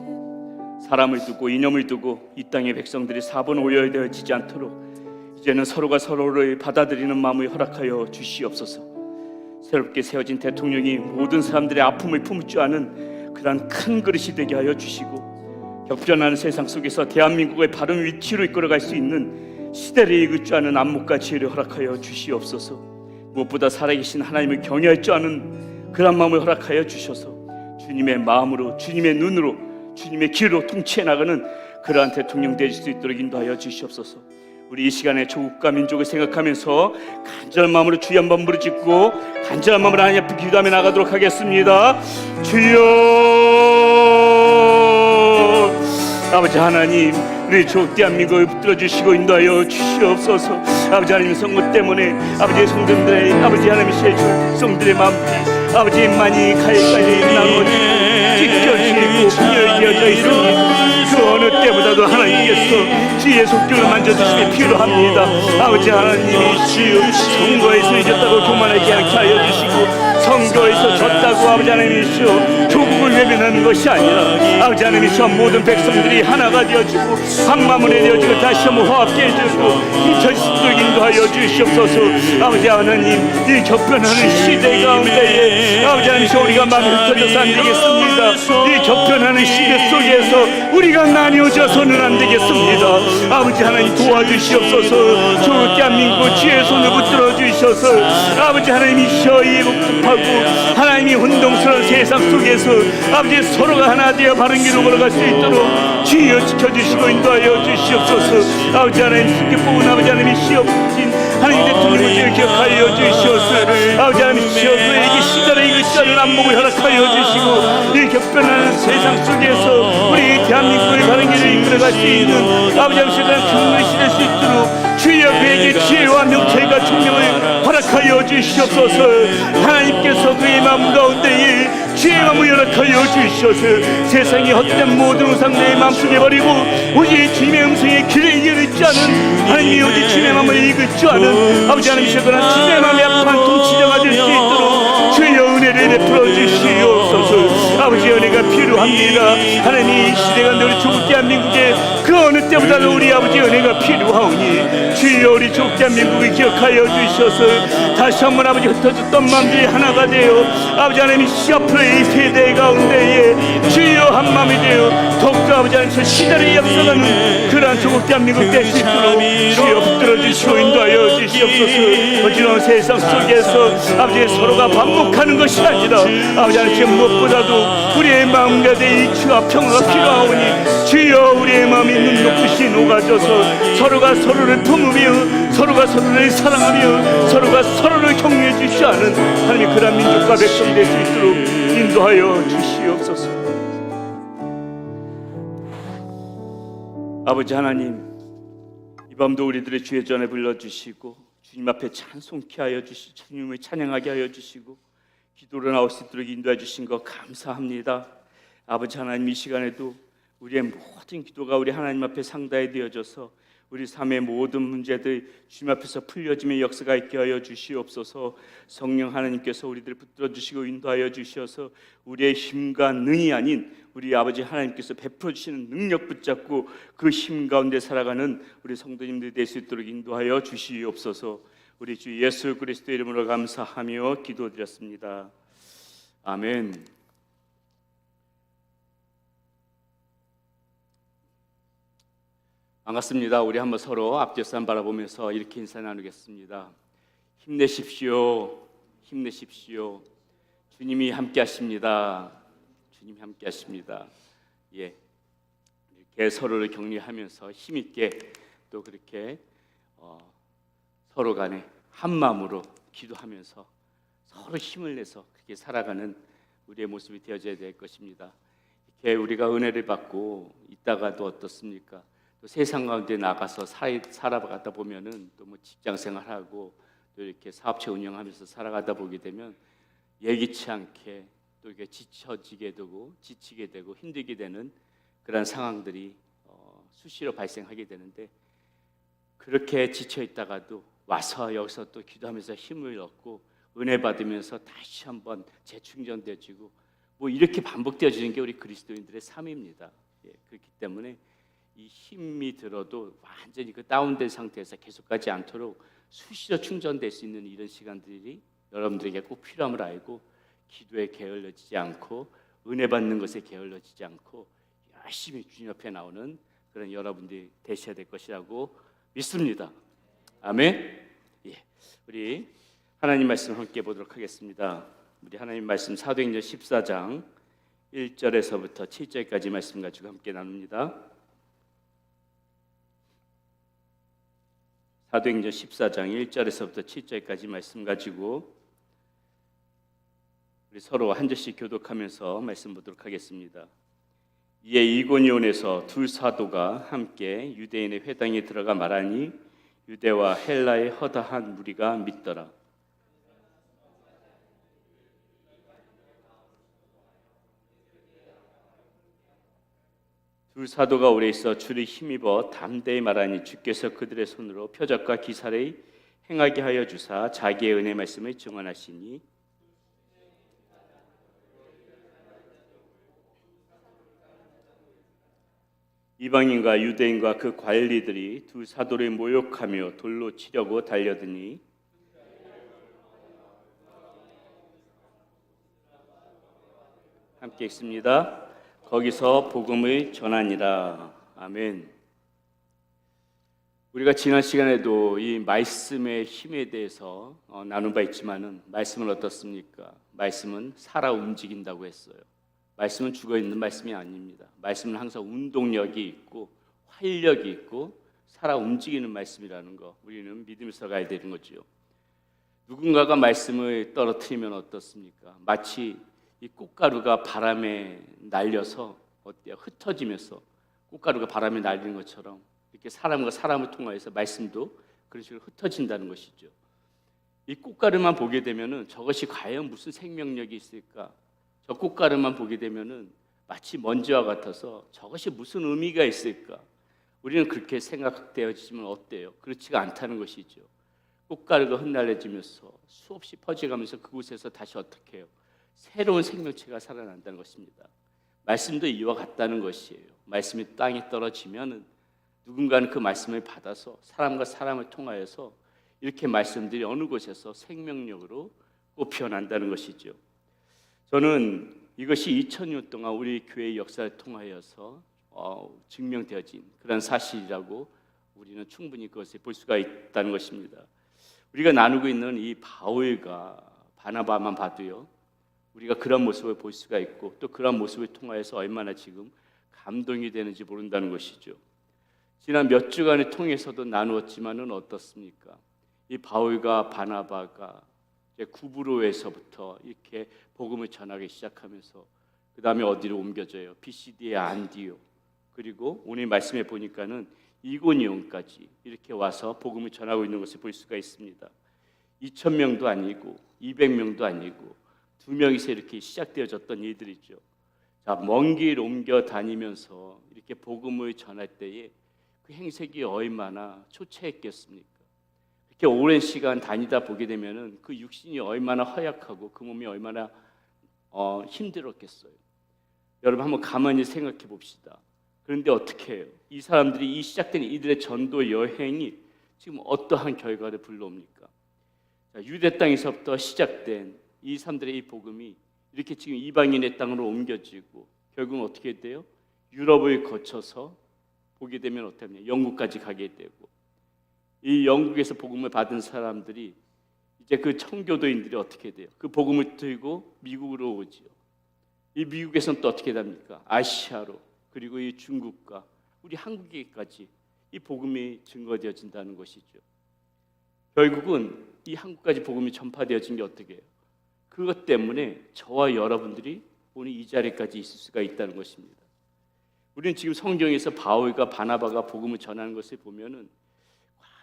사람을 두고 이념을 두고 이 땅의 백성들이 사분 오열되어지지 않도록 이제는 서로가 서로를 받아들이는 마음을 허락하여 주시옵소서. 새롭게 세워진 대통령이 모든 사람들의 아픔을 품을 줄 아는 그런 큰 그릇이 되게 하여 주시고, 격변하는 세상 속에서 대한민국의 바른 위치로 이끌어갈 수 있는 시대를 이길 줄 아는 안목과 지혜를 허락하여 주시옵소서. 무엇보다 살아계신 하나님을 경외할 줄 아는 그런 마음을 허락하여 주셔서 주님의 마음으로, 주님의 눈으로, 주님의 길로 통치해 나가는 그러한 대통령 되실 수 있도록 인도하여 주시옵소서. 우리 이 시간에 조국과 민족을 생각하면서 간절한 마음으로 주여 한번 부르짖고 간절한 마음으로 하나님 앞에 기도하며 나가도록 하겠습니다. 주여, 아버지 하나님, 우리 조국 대한민국을 붙들어 주시고 인도하여 주시옵소서. 아버지 하나님, 선거 때문에 아버지의 성도들의, 아버지 하나님의 백성들의 마음들이 아버지 많이 가까이 나눠지고 찢겨지고 분열되어져 있습니다. 그 어느 때보다도 하나님께서 주의 손길을 만져주심이 필요합니다. 아버지 하나님이시여, 선거에서 이겼다고 교만하지 않게 하여 주시고, 선거에서 졌다고 아버지 하나님이시여 조국을 외면하는 것이 아니라 아버지 하나님이시여 모든 백성들이 하나가 되어지고 한 마음으로 되어지고 다시 한번 화합게 해주고 힘차게 인도하여 주시옵소서. 아버지 하나님, 이 격변하는 시대 가운데에 아버지 하나님이시여 우리가 마음이 흩어져서 안 되겠습니다. 이 격변하는 시대 속에서 우리가 나뉘어져서는 안 되겠습니다. 아버지 하나님 도와주시옵소서. 조국 대한민국 주의 손을 붙들어 주셔서 아버지 하나님이시여 이 복잡하고 하나님이 혼동스러운 세상 속에서 아버지 서로가 하나 되어 바른 길로 걸어갈 수 있도록 주여 지켜주시고 인도하여 주시옵소서. 아버지 하나님, 쉽게 뽑은 아버지 하나님이시여 하나님 대통령을 기억하여 주시옵소서. 아버지 하나님이시여 그에게 시대를 이길 줄 아는 안목을 허락하여 주시고 이 격변하는 세상 속에서 우리 대한민국의 바른 길을 이끌어갈 수 있는 아버지 하나님이시여 큰 것이 될 수 있도록 주여 그에게 지혜와 명철과 총명을 허락하여 주시옵소서. 하나님께서 그의 마음 가운데에 주의 마음을 허락하여 주시옵소서. 세상의 헛된 모든 우상 내 마음속에 버리고 오직 주님의 음성에 길을 이길 줄 아는 하나님이 오직 주님의 마음을 이길 줄 아는 아버지 하나님이시여 그런 주님의 마음에 합한 통치자가 될 수 있도록 주여 은혜를 베풀어 주시옵소서. 아버지 은혜가 필요합니다. 하나님, 이 시대가 우리 조국 대한민국에 그 어느 때보다도 우리 아버지 은혜가 필요하오니 주여 우리 조국 대한민국을 기억하여 주셔서 다시 한번 아버지 흩어졌던 마음들이 하나가 되어 아버지 하나님 앞으로의 이 세대 가운데에 주여 한 마음이 되어 더욱더 아버지 하나님 시대를 역사하는 그러한 조국 대한민국 될 수 있도록 주여 붙들어 주시고 인도하여 주시옵소서. 어지러운 세상 속에서 아버지 서로가 반복하는 것이 아니라 아버지 하나님 무엇보다도 우리의 마음 가운데 이치와 평화가 필요하오니 주여 우리의 마음이 눈높이 녹아져서 서로가 서로를 품으며 서로가 서로를 사랑하며 서로가 서로를 격려해 주시 않은 하나님의 그런 민족과 백성 될 수 있도록 인도하여 주시옵소서. 아버지 하나님, 이 밤도 우리들의 주의 전에 불러주시고 주님 앞에 찬송케 하여 주시고 주님을 찬양하게 하여 주시고 기도로 나올 수 있도록 인도해 주신 것 감사합니다. 아버지 하나님, 이 시간에도 우리의 모든 기도가 우리 하나님 앞에 상달이 되어져서 우리 삶의 모든 문제들 주님 앞에서 풀려지며 역사가 있게 하여 주시옵소서. 성령 하나님께서 우리들을 붙들어 주시고 인도하여 주셔서 우리의 힘과 능이 아닌 우리 아버지 하나님께서 베풀어 주시는 능력 붙잡고 그 힘 가운데 살아가는 우리 성도님들이 될 수 있도록 인도하여 주시옵소서. 우리 주 예수 그리스도의 이름으로 감사하며 기도드렸습니다. 아멘. 반갑습니다. 우리 한번 서로 앞뒤산 바라보면서 이렇게 인사 나누겠습니다. 힘내십시오. 힘내십시오. 주님이 함께 하십니다. 주님이 함께 하십니다. 예, 이렇게 서로를 격려하면서 힘있게 또 그렇게 서로 간에 한 마음으로 기도하면서 서로 힘을 내서 그렇게 살아가는 우리의 모습이 되어져야 될 것입니다. 이렇게 우리가 은혜를 받고 있다가도 어떻습니까? 또 세상 가운데 나가서 살아가다 보면은 또 뭐 직장 생활하고 또 이렇게 사업체 운영하면서 살아가다 보게 되면 예기치 않게 또 이게 지쳐지게 되고 지치게 되고 힘들게 되는 그런 상황들이 수시로 발생하게 되는데 그렇게 지쳐 있다가도 와서 여기서 또 기도하면서 힘을 얻고 은혜 받으면서 다시 한번 재충전되어지고 뭐 이렇게 반복되어지는 게 우리 그리스도인들의 삶입니다. 그렇기 때문에 이 힘이 들어도 완전히 그 다운된 상태에서 계속 가지 않도록 수시로 충전될 수 있는 이런 시간들이 여러분들에게 꼭 필요함을 알고 기도에 게을러지지 않고 은혜 받는 것에 게을러지지 않고 열심히 주님 옆에 나오는 그런 여러분들이 되셔야 될 것이라고 믿습니다. 아멘. 우리 하나님 말씀 함께 보도록 하겠습니다. 우리 하나님 말씀 사도행전 14장 1절에서부터 7절까지 말씀 가지고 함께 나눕니다. 사도행전 14장 1절에서부터 7절까지 말씀 가지고 우리 서로 한 절씩 교독하면서 말씀 보도록 하겠습니다. 이에 이고니온에서 두 사도가 함께 유대인의 회당에 들어가 말하니 유대와 헬라의 허다한 무리가 믿더라. 두 사도가 오래 있어 주를 힘입어 담대히 말하니 주께서 그들의 손으로 표적과 기사를 행하게 하여 주사 자기의 은혜 말씀을 증언하시니 이방인과 유대인과 그 관리들이 두 사도를 모욕하며 돌로 치려고 달려드니 함께 읽습니다. 거기서 복음을 전하니라. 아멘. 우리가 지난 시간에도 이 말씀의 힘에 대해서 나눈 바 있지만은 말씀은 어떻습니까? 말씀은 살아 움직인다고 했어요. 말씀은 죽어 있는 말씀이 아닙니다. 말씀은 항상 운동력이 있고 활력이 있고 살아 움직이는 말씀이라는 거 우리는 믿으면서 가야 되는 거죠. 누군가가 말씀을 떨어뜨리면 어떻습니까? 마치 이 꽃가루가 바람에 날려서 어때요? 흩어지면서 꽃가루가 바람에 날리는 것처럼 이렇게 사람과 사람을 통하여서 말씀도 그런 식으로 흩어진다는 것이죠. 이 꽃가루만 보게 되면은 저것이 과연 무슨 생명력이 있을까? 저 꽃가루만 보게 되면은 마치 먼지와 같아서 저것이 무슨 의미가 있을까? 우리는 그렇게 생각되어지면 어때요? 그렇지가 않다는 것이죠. 꽃가루가 흩날려지면서 수없이 퍼져가면서 그곳에서 다시 어떻게 해요? 새로운 생명체가 살아난다는 것입니다. 말씀도 이와 같다는 것이에요. 말씀이 땅에 떨어지면은 누군가는 그 말씀을 받아서 사람과 사람을 통하여서 이렇게 말씀들이 어느 곳에서 생명력으로 꽃피어난다는 것이죠. 저는 이것이 2000년 동안 우리 교회의 역사를 통하여서 증명되어진 그런 사실이라고 우리는 충분히 그것을 볼 수가 있다는 것입니다. 우리가 나누고 있는 이 바울과 바나바만 봐도요, 우리가 그런 모습을 볼 수가 있고 또 그런 모습을 통하여서 얼마나 지금 감동이 되는지 모른다는 것이죠. 지난 몇 주간을 통해서도 나누었지만은 어떻습니까? 이 바울과 바나바가 이제 구브로에서부터 이렇게 복음을 전하기 시작하면서 그 다음에 어디로 옮겨져요? 피시디의 안디옥, 그리고 오늘 말씀에 보니까는 이고니온까지 이렇게 와서 복음을 전하고 있는 것을 볼 수가 있습니다. 2000명도 아니고 200명도 아니고 2명이서 이렇게 시작되어졌던 일들이죠. 자, 먼 길 옮겨 다니면서 이렇게 복음을 전할 때에 그 행색이 얼마나 초췌했겠습니까? 이렇게 오랜 시간 다니다 보게 되면은 그 육신이 얼마나 허약하고 그 몸이 얼마나 힘들었겠어요. 여러분 한번 가만히 생각해 봅시다. 그런데 어떻게 해요? 이 사람들이 이 시작된 이들의 전도 여행이 지금 어떠한 결과를 불러옵니까? 자, 유대 땅에서부터 시작된 이 사람들의 이 복음이 이렇게 지금 이방인의 땅으로 옮겨지고 결국은 어떻게 돼요? 유럽을 거쳐서 보게 되면 어떻게 하냐? 영국까지 가게 되고 이 영국에서 복음을 받은 사람들이 이제 그 청교도인들이 어떻게 돼요? 그 복음을 들고 미국으로 오지요. 이 미국에서는 또 어떻게 됩니까? 아시아로, 그리고 이 중국과 우리 한국에까지 이 복음이 증거되어진다는 것이죠. 결국은 이 한국까지 복음이 전파되어진 게 어떻게 해요? 그것 때문에 저와 여러분들이 오늘 이 자리까지 있을 수가 있다는 것입니다. 우리는 지금 성경에서 바울과 바나바가 복음을 전하는 것을 보면은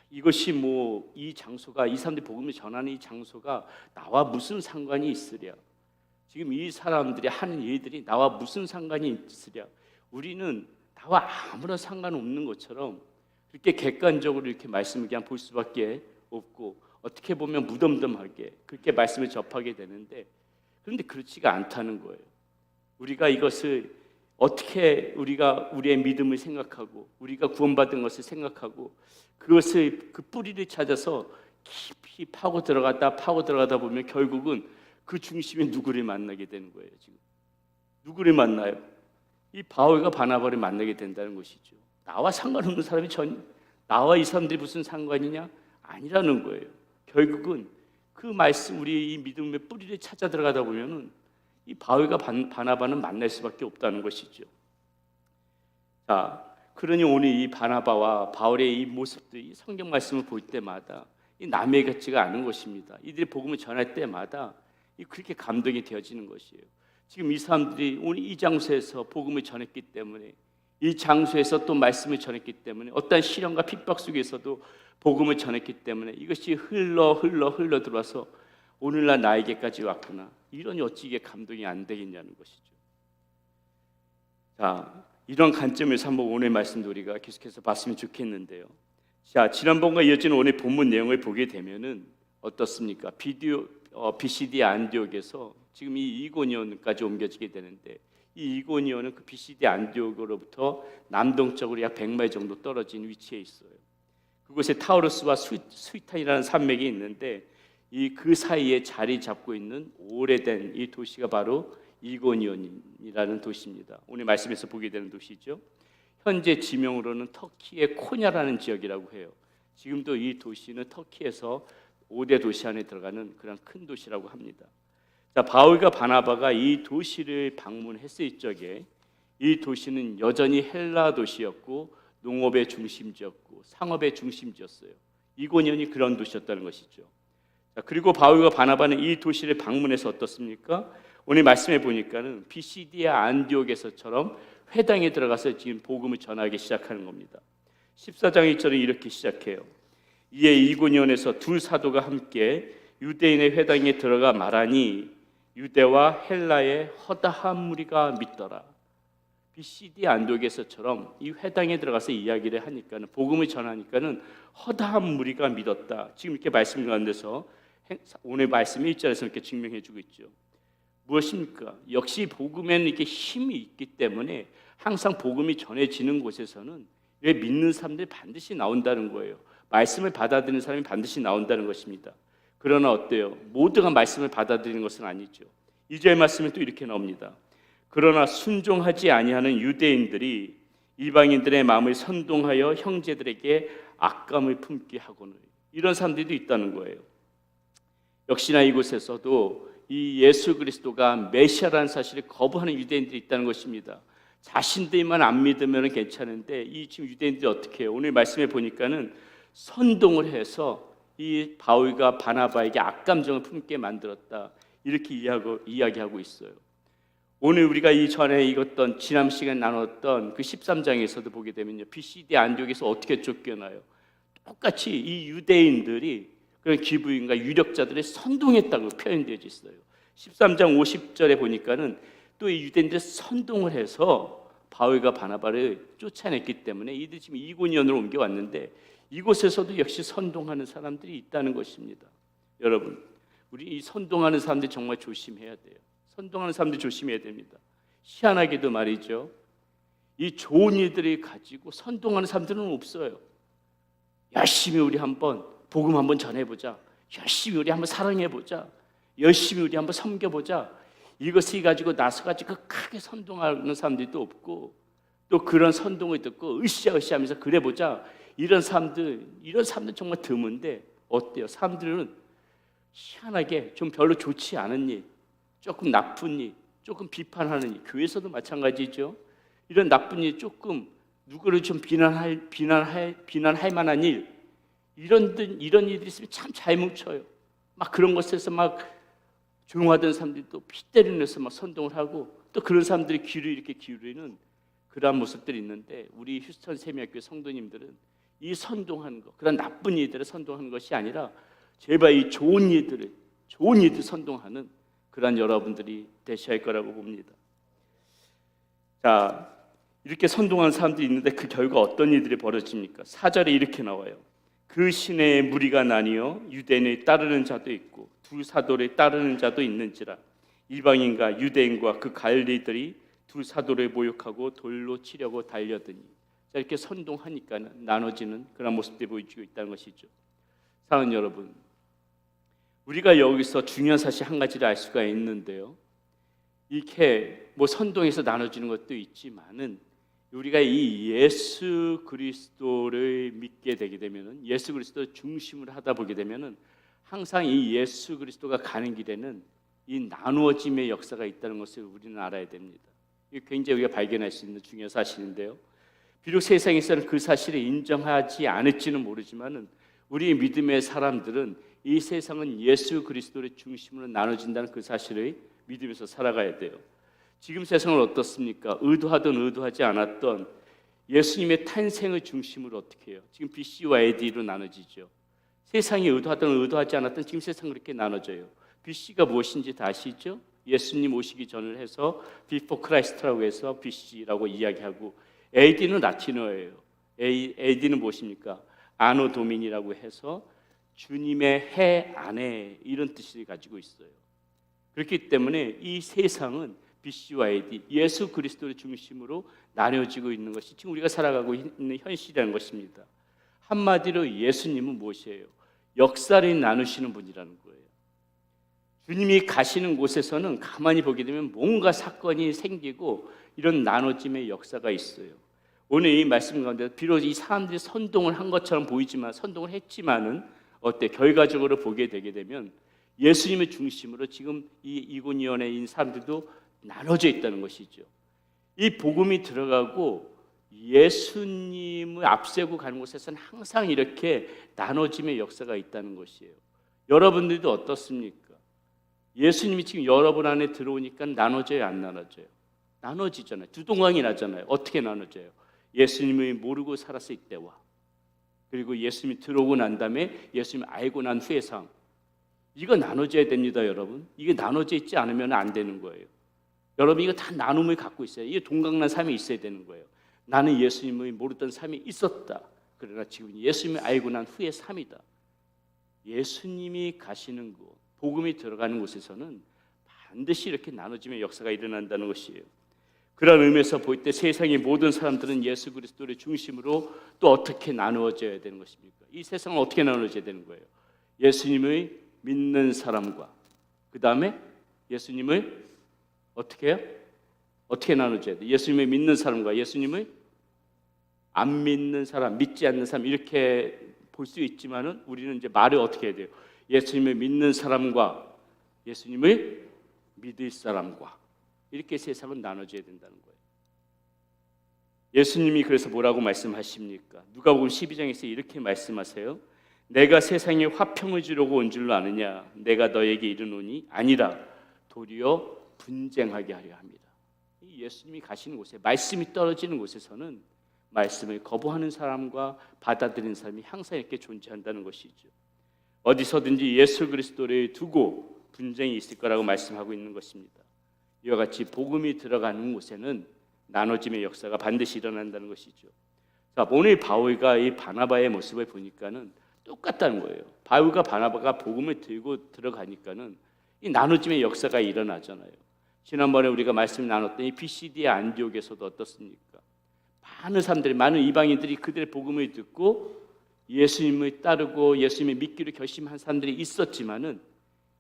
이것이 뭐 이 장소가, 이 사람들이 복음을 전하는 이 장소가 나와 무슨 상관이 있으랴? 지금 이 사람들이 하는 일들이 나와 무슨 상관이 있으랴? 우리는 나와 아무런 상관없는 것처럼 그렇게 객관적으로 이렇게 말씀을 그냥 볼 수밖에 없고 어떻게 보면 무덤덤하게 그렇게 말씀을 접하게 되는데 그런데 그렇지가 않다는 거예요. 우리가 이것을 어떻게 우리가 우리의 믿음을 생각하고 우리가 구원받은 것을 생각하고 그것을 그 뿌리를 찾아서 깊이 파고 들어가다 보면 결국은 그 중심에 누구를 만나게 되는 거예요. 지금 누구를 만나요? 이 바울과 바나바를 만나게 된다는 것이죠. 나와 상관없는 사람이 나와 이 사람들이 무슨 상관이냐? 아니라는 거예요. 결국은 그 말씀 우리 이 믿음의 뿌리를 찾아 들어가다 보면은 이 바울과 바나바는 만날 수밖에 없다는 것이죠. 자, 그러니 오늘 이 바나바와 바울의 이 모습들이 성경 말씀을 볼 때마다 이 남의 같지가 않은 것입니다. 이들이 복음을 전할 때마다 그렇게 감동이 되어지는 것이에요. 지금 이 사람들이 오늘 이 장소에서 복음을 전했기 때문에 이 장소에서 또 말씀을 전했기 때문에 어떠한 시련과 핍박 속에서도 복음을 전했기 때문에 이것이 흘러 들어와서 오늘날 나에게까지 왔구나. 이런 어찌 이게 감동이 안 되겠냐는 것이죠. 자, 이런 관점에서 한번 오늘 말씀도 우리가 계속해서 봤으면 좋겠는데요. 자, 지난번과 이어지는 오늘 본문 내용을 보게 되면은 어떻습니까? 비시디 안디옥에서 지금 이 이고니온까지 옮겨지게 되는데 이 이고니온은 그 비시디 안디옥으로부터 남동쪽으로 약 100마일 정도 떨어진 위치에 있어요. 그곳에 타우루스와 스위탄이라는 산맥이 있는데 그 사이에 자리 잡고 있는 오래된 이 도시가 바로 이고니온이라는 도시입니다. 오늘 말씀에서 보게 되는 도시죠. 현재 지명으로는 터키의 코냐라는 지역이라고 해요. 지금도 이 도시는 터키에서 5대 도시 안에 들어가는 그런 큰 도시라고 합니다. 자, 바울과 바나바가 이 도시를 방문했을 적에 이 도시는 여전히 헬라 도시였고 농업의 중심지였고 상업의 중심지였어요. 이고니온이 그런 도시였다는 것이죠. 자, 그리고 바울과 바나바는 이 도시를 방문해서 어떻습니까? 오늘 말씀해 보니까는 비시디아 안디옥에서처럼 회당에 들어가서 지금 복음을 전하기 시작하는 겁니다. 14장 1절은 이렇게 시작해요. 이에 이고니온에서 두 사도가 함께 유대인의 회당에 들어가 말하니 유대와 헬라의 허다한 무리가 믿더라. 비시디 안디옥에서처럼 이 회당에 들어가서 이야기를 하니까는 복음을 전하니까는 허다한 무리가 믿었다. 지금 이렇게 말씀 가운데서 오늘 말씀 1절에서 이렇게 증명해 주고 있죠. 무엇입니까? 역시 복음에는 이렇게 힘이 있기 때문에 항상 복음이 전해지는 곳에서는 믿는 사람들이 반드시 나온다는 거예요. 말씀을 받아들이는 사람이 반드시 나온다는 것입니다. 그러나 어때요? 모두가 말씀을 받아들이는 것은 아니죠. 2절 말씀은 또 이렇게 나옵니다. 그러나 순종하지 아니하는 유대인들이 이방인들의 마음을 선동하여 형제들에게 악감을 품게 하고는 이런 사람들도 있다는 거예요. 역시나 이곳에서도 이 예수 그리스도가 메시아라는 사실을 거부하는 유대인들이 있다는 것입니다. 자신들만 안 믿으면 괜찮은데 이 지금 유대인들이 어떻게 해요? 오늘 말씀에 보니까는 선동을 해서 이 바울과 바나바에게 악감정을 품게 만들었다. 이렇게 이야기하고 있어요. 오늘 우리가 이전에 읽었던 지난 시간 나눴던 그 13장에서도 보게 되면요. 비시디 안디옥에서 어떻게 쫓겨나요? 똑같이 이 유대인들이 그런 기부인과 유력자들의 선동했다고 표현되어 있어요. 13장 50절에 보니까는 또 이 유대인들이 선동을 해서 바울과 바나바를 쫓아냈기 때문에 이들이 지금 이고니온으로 옮겨왔는데 이곳에서도 역시 선동하는 사람들이 있다는 것입니다. 여러분, 우리 이 선동하는 사람들 정말 조심해야 돼요. 선동하는 사람들 조심해야 됩니다. 희한하게도 말이죠. 이 좋은 일들을 가지고 선동하는 사람들은 없어요. 열심히 우리 한번 복음 한번 전해보자. 열심히 우리 한번 사랑해보자. 열심히 우리 한번 섬겨보자. 이것을 가지고 나서가지고 크게 선동하는 사람들도 없고 또 그런 선동을 듣고 으쌰으쌰하면서 그래보자. 이런 사람들 정말 드문데 어때요? 사람들은 희한하게 좀 별로 좋지 않은 일, 조금 나쁜 일, 조금 비판하는 일, 교회에서도 마찬가지죠. 이런 나쁜 일, 조금 누구를 좀 비난할 만한 일, 이런 일들이 있으면 참 잘 뭉쳐요. 막 그런 것에서 막 조용하던 사람들이 또 피 때리면서 막 선동을 하고 또 그런 사람들이 귀를 이렇게 기울이는 그러한 모습들이 있는데 우리 휴스턴 세미학교 성도님들은 이 선동하는 것, 그런 나쁜 일들을 선동하는 것이 아니라 제발 이 좋은 일들 선동하는 그런 여러분들이 되셔야 할 거라고 봅니다. 자, 이렇게 선동한 사람들이 있는데 그 결과 어떤 일들이 벌어집니까? 4절에 이렇게 나와요. 그 시내에 무리가 나뉘어 유대인을 따르는 자도 있고 두 사도를 따르는 자도 있는지라 이방인과 유대인과 그 갈릴리들이 두 사도를 모욕하고 돌로 치려고 달려드니. 자, 이렇게 선동하니까 나눠지는 그런 모습들이 보여지고 있다는 것이죠. 사랑하는 여러분, 우리가 여기서 중요한 사실 한 가지를 알 수가 있는데요. 이렇게 뭐 선동해서 나눠지는 것도 있지만은 우리가 이 예수 그리스도를 믿게 되게 되면은 예수 그리스도 중심으로 하다 보게 되면은 항상 이 예수 그리스도가 가는 길에는 이 나누어짐의 역사가 있다는 것을 우리는 알아야 됩니다. 이게 굉장히 우리가 발견할 수 있는 중요한 사실인데요. 비록 세상에서는 그 사실을 인정하지 않을지는 모르지만은 우리 믿음의 사람들은 이 세상은 예수 그리스도를 중심으로 나눠진다는 그 사실을 믿으면서 살아가야 돼요. 지금 세상은 어떻습니까? 의도하든 의도하지 않았던 예수님의 탄생을 중심으로 어떻게 해요? 지금 BC와 AD로 나눠지죠. 세상이 의도하든 의도하지 않았던 지금 세상은 그렇게 나눠져요. BC가 무엇인지 다 아시죠? 예수님 오시기 전을 해서 Before Christ라고 해서 BC라고 이야기하고, AD는 라틴어예요. AD는 무엇입니까? 아노 도민이라고 해서 주님의 해 안에 이런 뜻을 가지고 있어요. 그렇기 때문에 이 세상은 BC와 AD, 예수 그리스도를 중심으로 나뉘어지고 있는 것이 지금 우리가 살아가고 있는 현실이라는 것입니다. 한마디로 예수님은 무엇이에요? 역사를 나누시는 분이라는 거예요. 주님이 가시는 곳에서는 가만히 보게 되면 뭔가 사건이 생기고 이런 나눠짐의 역사가 있어요. 오늘 이 말씀 가운데 비록 이 사람들이 선동을 한 것처럼 보이지만, 선동을 했지만은 결과적으로 보게 되게 되면 예수님의 중심으로 지금 이 이고니온에 있는 사람들도 나눠져 있다는 것이죠. 이 복음이 들어가고 예수님을 앞세우고 가는 곳에서는 항상 이렇게 나눠짐의 역사가 있다는 것이에요. 여러분들도 어떻습니까? 예수님이 지금 여러분 안에 들어오니까 나눠져요, 안 나눠져요? 나눠지잖아요. 두 동강이 나잖아요. 어떻게 나눠져요? 예수님을 모르고 살았을 때와, 그리고 예수님이 들어오고 난 다음에 예수님을 알고 난 후의 삶, 이거 나눠져야 됩니다, 여러분. 이게 나눠져 있지 않으면 안 되는 거예요. 여러분, 이거 다 나눔을 갖고 있어요. 이게 동강난 삶이 있어야 되는 거예요. 나는 예수님을 모르던 삶이 있었다. 그러나 지금 예수님을 알고 난 후의 삶이다. 예수님이 가시는 곳, 복음이 들어가는 곳에서는 반드시 이렇게 나눠짐의 역사가 일어난다는 것이에요. 그런 의미에서 볼 때 세상의 모든 사람들은 예수 그리스도를 중심으로 또 어떻게 나누어져야 되는 것입니까? 이 세상은 어떻게 나누어져야 되는 거예요? 예수님을 믿는 사람과, 그 다음에 예수님을 어떻게 해요? 어떻게 나눠줘야 돼요? 예수님을 믿는 사람과 예수님을 안 믿는 사람, 믿지 않는 사람, 이렇게 볼 수 있지만은 우리는 이제 말을 어떻게 해야 돼요? 예수님을 믿는 사람과 예수님을 믿을 사람과, 이렇게 세상은 나눠져야 된다는 거예요. 예수님이 그래서 뭐라고 말씀하십니까? 누가복음 12장에서 이렇게 말씀하세요. 내가 세상에 화평을 주려고 온 줄로 아느냐? 내가 너에게 이르노니 아니라 도리어 분쟁하게 하려 합니다. 예수님이 가시는 곳에, 말씀이 떨어지는 곳에서는 말씀을 거부하는 사람과 받아들이는 사람이 항상 이렇게 존재한다는 것이죠. 어디서든지 예수 그리스도를 두고 분쟁이 있을 거라고 말씀하고 있는 것입니다. 이와 같이 복음이 들어가는 곳에는 나눠짐의 역사가 반드시 일어난다는 것이죠. 자, 오늘 바울과 이 바나바의 모습을 보니까는 똑같다는 거예요. 바울과 바나바가 복음을 들고 들어가니까는 이 나눠짐의 역사가 일어나잖아요. 지난번에 우리가 말씀 나눴던 이 피시디아 안디옥에서도 어떻습니까? 많은 사람들이, 많은 이방인들이 그들의 복음을 듣고 예수님을 따르고 예수님을 믿기로 결심한 사람들이 있었지만은,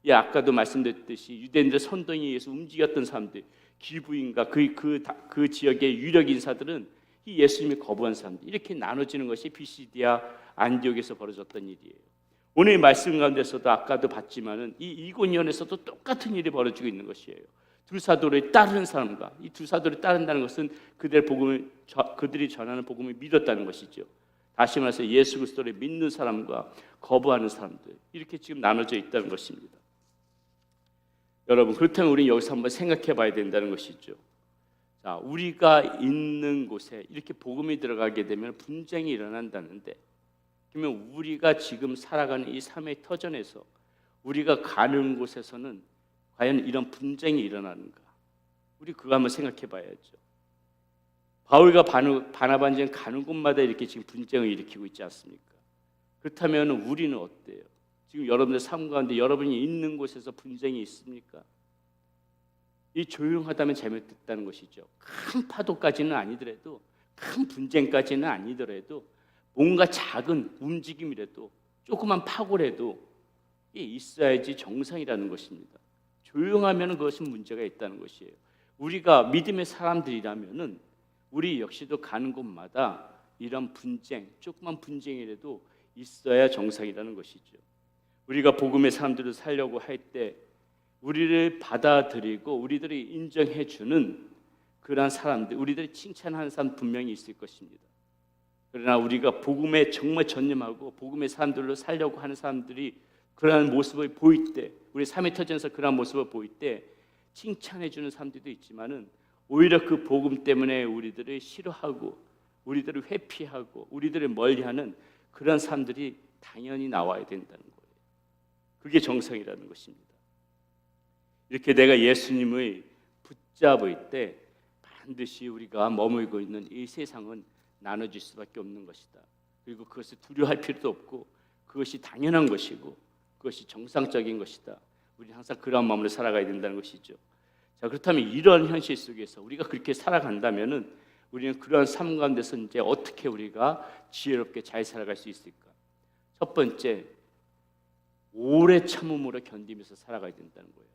아까도 말씀드렸듯이 유대인들 선동에 의해서 움직였던 사람들, 기부인과 그 지역의 유력 인사들은 이 예수님을 거부한 사람들, 이렇게 나눠지는 것이 피시디아 안디옥에서 벌어졌던 일이에요. 오늘 말씀 가운데서도 아까도 봤지만은 이 이고니온에서도 똑같은 일이 벌어지고 있는 것이에요. 두 사도를 따르는 사람과, 이 두 사도를 따른다는 것은 그들이 전하는 복음을 믿었다는 것이죠. 다시 말해서 예수 그리스도를 믿는 사람과 거부하는 사람들, 이렇게 지금 나눠져 있다는 것입니다. 여러분, 그렇다면 우리는 여기서 한번 생각해 봐야 된다는 것이죠. 자, 우리가 있는 곳에 이렇게 복음이 들어가게 되면 분쟁이 일어난다는데, 그러면 우리가 지금 살아가는 이 삶의 터전에서, 우리가 가는 곳에서는 과연 이런 분쟁이 일어나는가? 우리 그거 한번 생각해 봐야죠. 바울과 바나바는 가는 곳마다 이렇게 지금 분쟁을 일으키고 있지 않습니까? 그렇다면 우리는 어때요? 지금 여러분들 삶 가운데 여러분이 있는 곳에서 분쟁이 있습니까? 이 조용하다면 잘못됐다는 것이죠. 큰 파도까지는 아니더라도, 큰 분쟁까지는 아니더라도 뭔가 작은 움직임이라도, 조그만 파고라도 이게 있어야지 정상이라는 것입니다. 조용하면 그것은 문제가 있다는 것이에요. 우리가 믿음의 사람들이라면은 우리 역시도 가는 곳마다 이런 분쟁, 조그만 분쟁이라도 있어야 정상이라는 것이죠. 우리가 복음의 사람들을 살려고 할 때 우리를 받아들이고 우리들이 인정해 주는 그러한 사람들, 우리들이 칭찬하는 사람 분명히 있을 것입니다. 그러나 우리가 복음에 정말 전념하고 복음의 사람들로 살려고 하는 사람들이 그러한 모습을 보일 때, 우리 3위 터전에서 그러한 모습을 보일 때 칭찬해 주는 사람들도 있지만은 오히려 그 복음 때문에 우리들을 싫어하고 우리들을 회피하고 우리들을 멀리하는 그런 사람들이 당연히 나와야 된다는 거예요. 그게 정상이라는 것입니다. 이렇게 내가 예수님을 붙잡을 때 반드시 우리가 머물고 있는 이 세상은 나눠질 수밖에 없는 것이다. 그리고 그것을 두려워할 필요도 없고 그것이 당연한 것이고 그것이 정상적인 것이다. 우리는 항상 그런 마음으로 살아가야 된다는 것이죠. 자, 그렇다면 이런 현실 속에서 우리가 그렇게 살아간다면은 우리는 그러한 삶 가운데서 이제 어떻게 우리가 지혜롭게 잘 살아갈 수 있을까? 첫 번째, 오래 참음으로 견디면서 살아가야 된다는 거예요.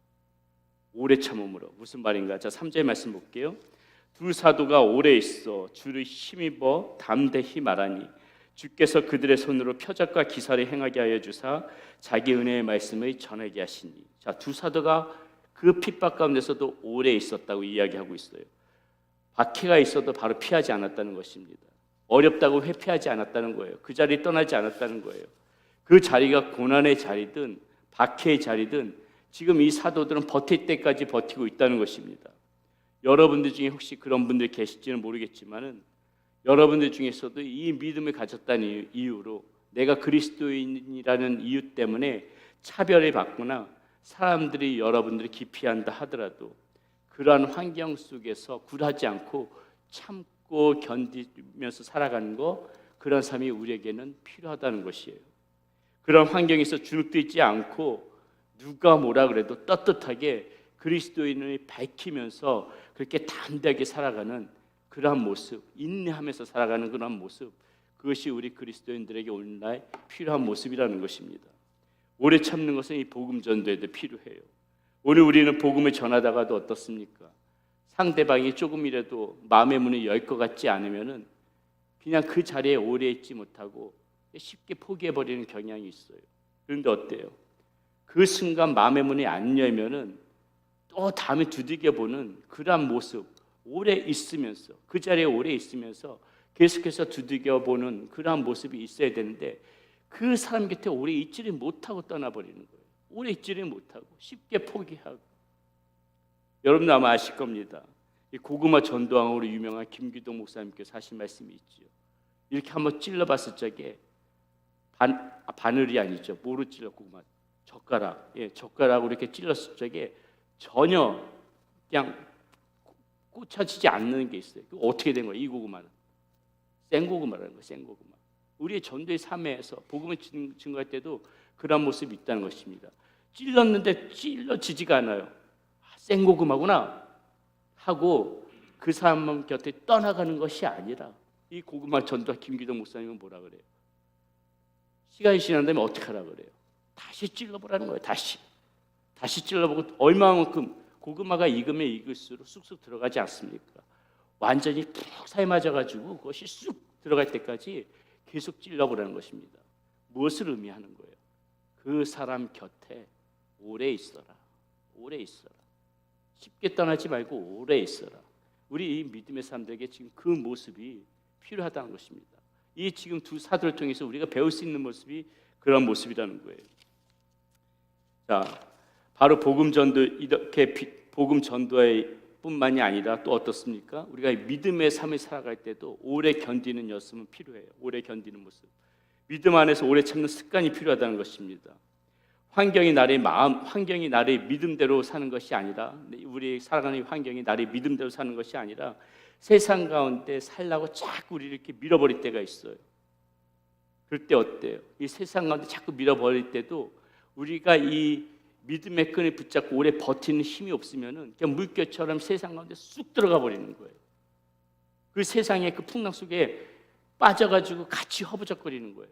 오래 참음으로. 무슨 말인가? 자, 3절 말씀 볼게요. 두 사도가 오래 있어 주를 힘입어 담대히 말하니 주께서 그들의 손으로 표적과 기사를 행하게 하여 주사 자기 은혜의 말씀을 전하게 하시니. 자, 두 사도가 그 핍박 가운데서도 오래 있었다고 이야기하고 있어요. 박해가 있어도 바로 피하지 않았다는 것입니다. 어렵다고 회피하지 않았다는 거예요. 그 자리 떠나지 않았다는 거예요. 그 자리가 고난의 자리든 박해의 자리든 지금 이 사도들은 버틸 때까지 버티고 있다는 것입니다. 여러분들 중에 혹시 그런 분들 계실지는 모르겠지만은 여러분들 중에서도 이 믿음을 가졌다는 이유로 내가 그리스도인이라는 이유 때문에 차별을 받거나 사람들이 여러분들을 기피한다 하더라도 그러한 환경 속에서 굴하지 않고 참고 견디면서 살아가는 거, 그런 삶이 우리에게는 필요하다는 것이에요. 그런 환경에서 주눅들지 않고 누가 뭐라 그래도 떳떳하게 그리스도인을 밝히면서 그렇게 담대하게 살아가는 그러한 모습, 인내하면서 살아가는 그러한 모습, 그것이 우리 그리스도인들에게 오늘날 필요한 모습이라는 것입니다. 오래 참는 것은 이 복음 전도에도 필요해요. 오늘 우리는 복음을 전하다가도 어떻습니까? 상대방이 조금이라도 마음의 문을 열 것 같지 않으면은 그냥 그 자리에 오래 있지 못하고 쉽게 포기해버리는 경향이 있어요. 그런데 어때요? 그 순간 마음의 문이 안 열면은 또 다음에 두들겨보는 그러한 모습, 오래 있으면서 그 자리에 오래 있으면서 계속해서 두들겨보는 그러한 모습이 있어야 되는데 그 사람 곁에 오래 있지를 못하고 떠나버리는 거예요. 오래 있지를 못하고 쉽게 포기하고. 여러분도 아마 아실 겁니다. 이 고구마 전도왕으로 유명한 김기동 목사님께서 하신 말씀이 있죠. 이렇게 한번 찔러봤을 적에 바늘이 아니죠. 뭐로 찔러? 고구마 젓가락. 젓가락으로 이렇게 찔렀을 적에 전혀 그냥 꽂혀지지 않는 게 있어요. 어떻게 된 거예요? 이 고구마는 생고구마라는 거예요. 생고구마. 우리의 전도의 삶에서 복음을 증거할 때도 그런 모습이 있다는 것입니다. 찔렀는데 찔러지지가 않아요. 생고구마구나 하고 그 사람 곁에 떠나가는 것이 아니라 이 고구마 전도와 김기동 목사님은 뭐라 그래요? 시간이 지난 다음에 어떻게 하라 그래요? 다시 찔러보라는 거예요. 다시 찔러보고 얼마만큼 고구마가 익으면 익을수록 쑥쑥 들어가지 않습니까? 완전히 푹 삶아져가지고 그것이 쑥 들어갈 때까지 계속 찔러보라는 것입니다. 무엇을 의미하는 거예요? 그 사람 곁에 오래 있어라. 오래 있어라. 쉽게 떠나지 말고 오래 있어라. 우리 이 믿음의 사람들에게 지금 그 모습이 필요하다는 것입니다. 이 지금 두 사도를 통해서 우리가 배울 수 있는 모습이 그런 모습이라는 거예요. 자, 바로 복음 전도, 이렇게 복음 전도의 뿐만이 아니라 또 어떻습니까? 우리가 믿음의 삶을 살아갈 때도 오래 견디는 여성은 필요해요. 오래 견디는 모습. 믿음 안에서 오래 참는 습관이 필요하다는 것입니다. 환경이 나를 믿음대로 사는 것이 아니라, 우리 살아가는 환경이 나를 믿음대로 사는 것이 아니라 세상 가운데 살라고 자꾸 우리를 이렇게 밀어버릴 때가 있어요. 그럴 때 어때요? 이 세상 가운데 자꾸 밀어버릴 때도 우리가 이 믿음의 끈을 붙잡고 오래 버티는 힘이 없으면은 그냥 물결처럼 세상 가운데 쑥 들어가 버리는 거예요. 그 세상의 그 풍랑 속에 빠져가지고 같이 허부적거리는 거예요.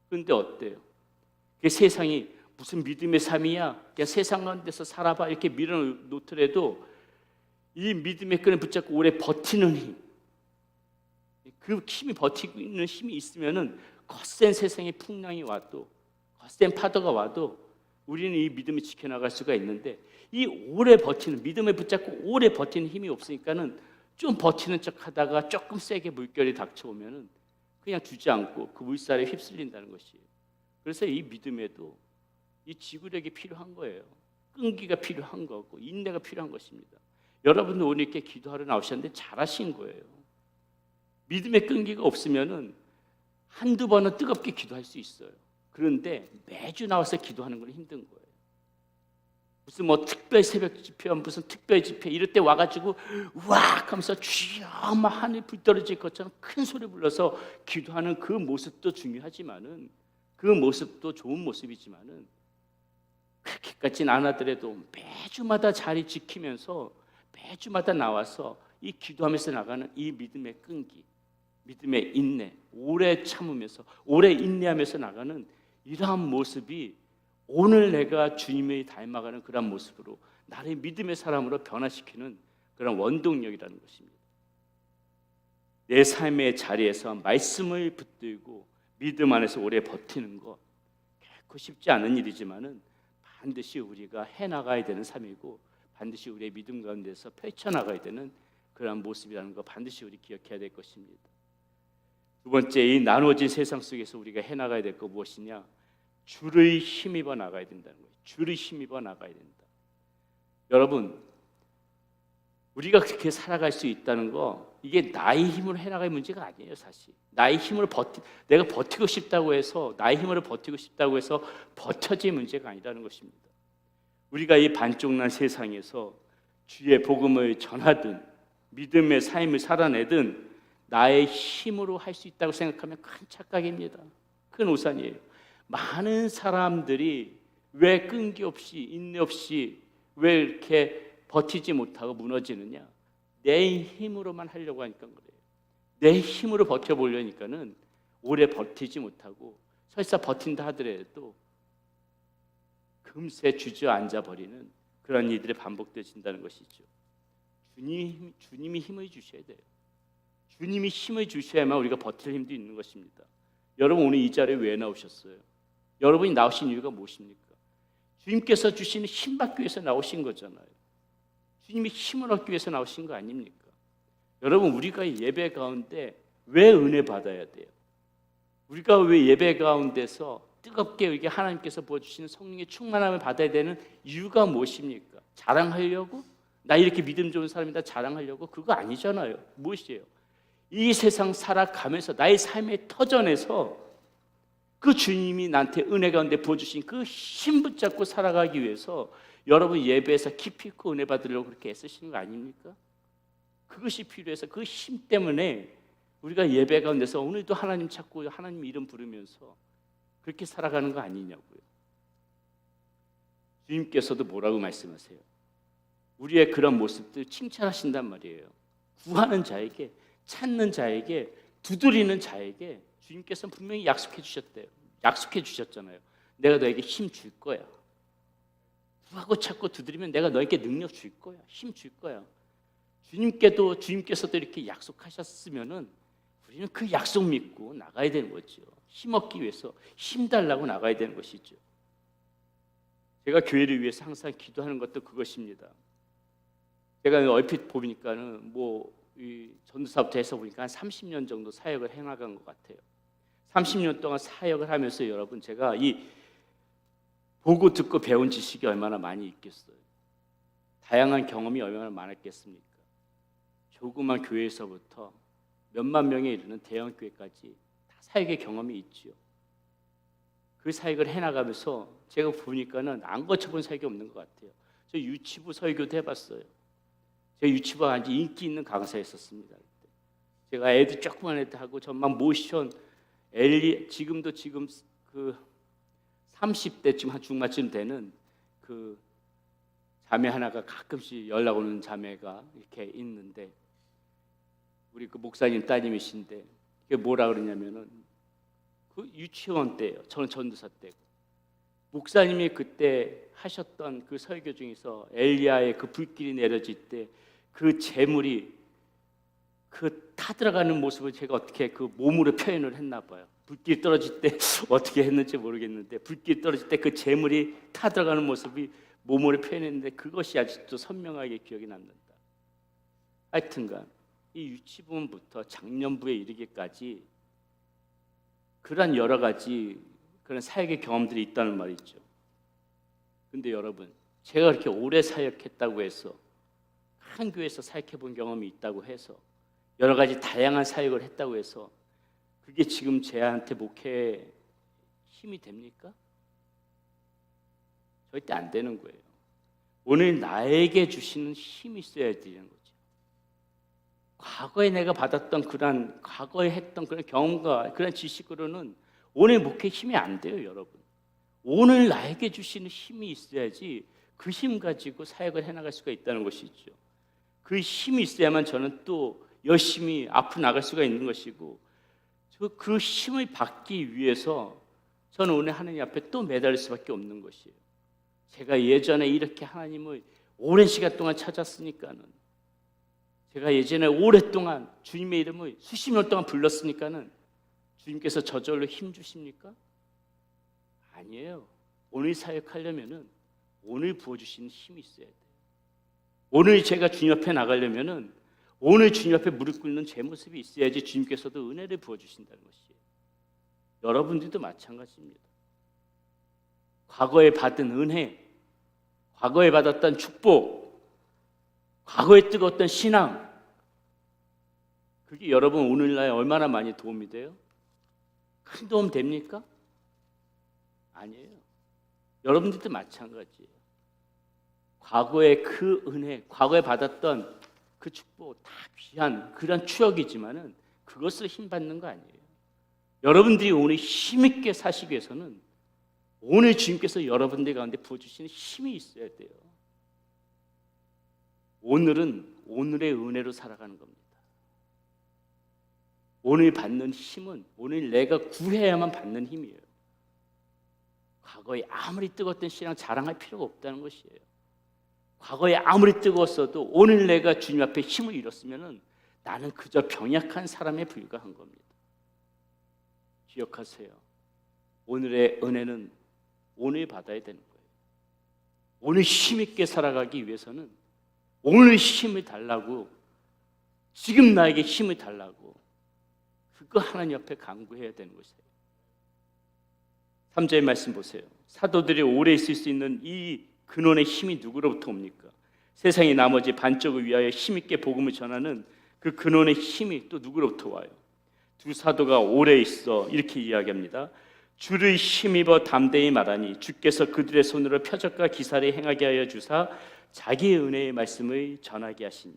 그런데 어때요? 그 세상이 무슨 믿음의 삶이야? 그냥 세상 가운데서 살아봐 이렇게 밀어놓더라도 이 믿음의 끈을 붙잡고 오래 버티는 힘, 그 힘이 버티고 있는 힘이 있으면은 거센 세상의 풍랑이 와도 거센 파도가 와도 우리는 이 믿음을 지켜나갈 수가 있는데 이 오래 버티는 믿음을 붙잡고 오래 버티는 힘이 없으니까는 좀 버티는 척하다가 조금 세게 물결이 닥쳐오면은 그냥 주저앉고 그 물살에 휩쓸린다는 것이에요. 그래서 이 믿음에도 이 지구력이 필요한 거예요. 끈기가 필요한 거고 인내가 필요한 것입니다. 여러분들 오늘 이렇게 기도하러 나오셨는데 잘하신 거예요. 믿음의 끈기가 없으면은 한두 번은 뜨겁게 기도할 수 있어요. 그런데 매주 나와서 기도하는 건 힘든 거예요. 무슨 뭐 특별 새벽 집회, 무슨 특별 집회 이럴 때 와가지고 우악 하면서 주여 막 하늘 불 떨어질 것처럼 큰 소리 불러서 기도하는 그 모습도 중요하지만은 그 모습도 좋은 모습이지만은 그렇게까지는 안 하더라도 매주마다 자리 지키면서 매주마다 나와서 이 기도하면서 나가는 이 믿음의 끈기, 믿음의 인내, 오래 참으면서 오래 인내하면서 나가는 이러한 모습이 오늘 내가 주님을 닮아가는 그런 모습으로 나를 믿음의 사람으로 변화시키는 그런 원동력이라는 것입니다. 내 삶의 자리에서 말씀을 붙들고 믿음 안에서 오래 버티는 것 결코 쉽지 않은 일이지만은 반드시 우리가 해나가야 되는 삶이고 반드시 우리의 믿음 가운데서 펼쳐나가야 되는 그런 모습이라는 거 반드시 우리 기억해야 될 것입니다. 두 번째, 이 나누어진 세상 속에서 우리가 해나가야 될 거 무엇이냐? 주를 힘입어 나가야 된다는 거예요. 주를 힘입어 나가야 된다. 여러분, 우리가 그렇게 살아갈 수 있다는 거 이게 나의 힘으로 해나갈 문제가 아니에요. 사실 나의 힘으로 내가 버티고 싶다고 해서 나의 힘으로 버티고 싶다고 해서 버텨질 문제가 아니라는 것입니다. 우리가 이 반쪽난 세상에서 주의 복음을 전하든 믿음의 삶을 살아내든 나의 힘으로 할 수 있다고 생각하면 큰 착각입니다. 큰 오산이에요. 많은 사람들이 왜 끈기 없이 인내 없이 왜 이렇게 버티지 못하고 무너지느냐? 내 힘으로만 하려고 하니까 그래요. 내 힘으로 버텨보려니까는 오래 버티지 못하고 설사 버틴다 하더라도 금세 주저앉아 버리는 그런 일들이 반복되어진다는 것이죠. 주님이 힘을 주셔야 돼요. 주님이 힘을 주셔야만 우리가 버틸 힘도 있는 것입니다. 여러분 오늘 이 자리에 왜 나오셨어요? 여러분이 나오신 이유가 무엇입니까? 주님께서 주시는 힘 받기 위해서 나오신 거잖아요. 주님이 힘을 얻기 위해서 나오신 거 아닙니까? 여러분 우리가 예배 가운데 왜 은혜 받아야 돼요? 우리가 왜 예배 가운데서 뜨겁게 이렇게 하나님께서 부어주시는 성령의 충만함을 받아야 되는 이유가 무엇입니까? 자랑하려고? 나 이렇게 믿음 좋은 사람이다 자랑하려고? 그거 아니잖아요. 무엇이에요? 이 세상 살아가면서 나의 삶의 터전에서 그 주님이 나한테 은혜 가운데 부어주신 그 힘 붙잡고 살아가기 위해서 여러분 예배에서 깊이 있고 은혜 받으려고 그렇게 애쓰시는 거 아닙니까? 그것이 필요해서 그 힘 때문에 우리가 예배 가운데서 오늘도 하나님 찾고 하나님 이름 부르면서 그렇게 살아가는 거 아니냐고요. 주님께서도 뭐라고 말씀하세요? 우리의 그런 모습들 칭찬하신단 말이에요. 구하는 자에게, 찾는 자에게, 두드리는 자에게 주님께서는 분명히 약속해 주셨대요. 약속해 주셨잖아요. 내가 너에게 힘 줄 거야. 구하고 찾고 두드리면 내가 너에게 능력 줄 거야. 힘 줄 거야. 주님께서도 이렇게 약속하셨으면은 우리는 그 약속 믿고 나가야 되는 거죠. 힘 얻기 위해서 힘 달라고 나가야 되는 것이죠. 제가 교회를 위해서 항상 기도하는 것도 그것입니다. 제가 얼핏 보니까는 이 전도사부터 해서 보니까 한 30년 정도 사역을 해나간 것 같아요. 30년 동안 사역을 하면서 여러분 제가 이 보고 듣고 배운 지식이 얼마나 많이 있겠어요. 다양한 경험이 얼마나 많았겠습니까? 조그만 교회에서부터 몇만 명에 이르는 대형 교회까지 다 사역의 경험이 있지요. 그 사역을 해나가면서 제가 보니까는 안 거쳐본 사역이 없는 것 같아요. 저 유치부 설교도 해봤어요. 제가 유치부가 아주 인기 있는 강사였었습니다. 그때. 제가 애들 조그만 애들 하고 전막 모션 엘리 지금 그 30대쯤 한 중반쯤 되는 그 자매 하나가 가끔씩 연락 오는 자매가 이렇게 있는데 우리 그 목사님 따님이신데 그게 뭐라 그러냐면은 그 유치원 때예요. 저는 전도사 때고 목사님이 그때 하셨던 그 설교 중에서 엘리야의 그 불길이 내려질 때 그 재물이 그 타들어가는 모습을 제가 어떻게 그 몸으로 표현을 했나 봐요. 불길이 떨어질 때 어떻게 했는지 모르겠는데 불길이 떨어질 때 그 재물이 타들어가는 모습이 몸으로 표현했는데 그것이 아직도 선명하게 기억이 남는다. 하여튼간 이 유치부부터 작년부에 이르기까지 그런 여러 가지 그런 사역의 경험들이 있다는 말이죠. 근데 여러분, 제가 그렇게 오래 사역했다고 해서 한 교회에서 사역해 본 경험이 있다고 해서 여러 가지 다양한 사역을 했다고 해서 그게 지금 제한테 목회에 힘이 됩니까? 절대 안 되는 거예요. 오늘 나에게 주시는 힘이 있어야 되는 거죠. 과거에 내가 받았던 그런 과거에 했던 그런 경험과 그런 지식으로는 오늘 목회 힘이 안 돼요, 여러분. 오늘 나에게 주시는 힘이 있어야지 그 힘 가지고 사역을 해나갈 수가 있다는 것이죠. 그 힘이 있어야만 저는 또 열심히 앞으로 나갈 수가 있는 것이고 그 힘을 받기 위해서 저는 오늘 하나님 앞에 또 매달릴 수밖에 없는 것이에요. 제가 예전에 이렇게 하나님을 오랜 시간 동안 찾았으니까는 제가 예전에 오랫동안 주님의 이름을 수십 년 동안 불렀으니까는 주님께서 저절로 힘 주십니까? 아니에요. 오늘 사역하려면은 오늘 부어주시는 힘이 있어야 돼요. 오늘 제가 주님 앞에 나가려면은 오늘 주님 앞에 무릎 꿇는 제 모습이 있어야지 주님께서도 은혜를 부어주신다는 것이에요. 여러분들도 마찬가지입니다. 과거에 받은 은혜, 과거에 받았던 축복, 과거에 뜨거웠던 신앙, 그게 여러분 오늘날 얼마나 많이 도움이 돼요? 큰 도움 됩니까? 아니에요. 여러분들도 마찬가지예요. 과거의 그 은혜, 과거에 받았던 그 축복 다 귀한 그런 추억이지만은 그것을 힘받는 거 아니에요. 여러분들이 오늘 힘있게 사시기 위해서는 오늘 주님께서 여러분들 가운데 부어주시는 힘이 있어야 돼요. 오늘은 오늘의 은혜로 살아가는 겁니다. 오늘 받는 힘은 오늘 내가 구해야만 받는 힘이에요. 과거에 아무리 뜨거웠던 신앙 자랑할 필요가 없다는 것이에요. 과거에 아무리 뜨거웠어도 오늘 내가 주님 앞에 힘을 잃었으면 나는 그저 병약한 사람에 불과한 겁니다. 기억하세요. 오늘의 은혜는 오늘 받아야 되는 거예요. 오늘 힘있게 살아가기 위해서는 오늘 힘을 달라고, 지금 나에게 힘을 달라고 그거 하나님 앞에 간구해야 되는 것이에요. 3절 말씀 보세요. 사도들이 오래 있을 수 있는 이 근원의 힘이 누구로부터 옵니까? 세상의 나머지 반쪽을 위하여 힘있게 복음을 전하는 그 근원의 힘이 또 누구로부터 와요? 두 사도가 오래 있어 이렇게 이야기합니다. 주를 힘입어 담대히 말하니 주께서 그들의 손으로 표적과 기사를 행하게 하여 주사 자기의 은혜의 말씀을 전하게 하시니.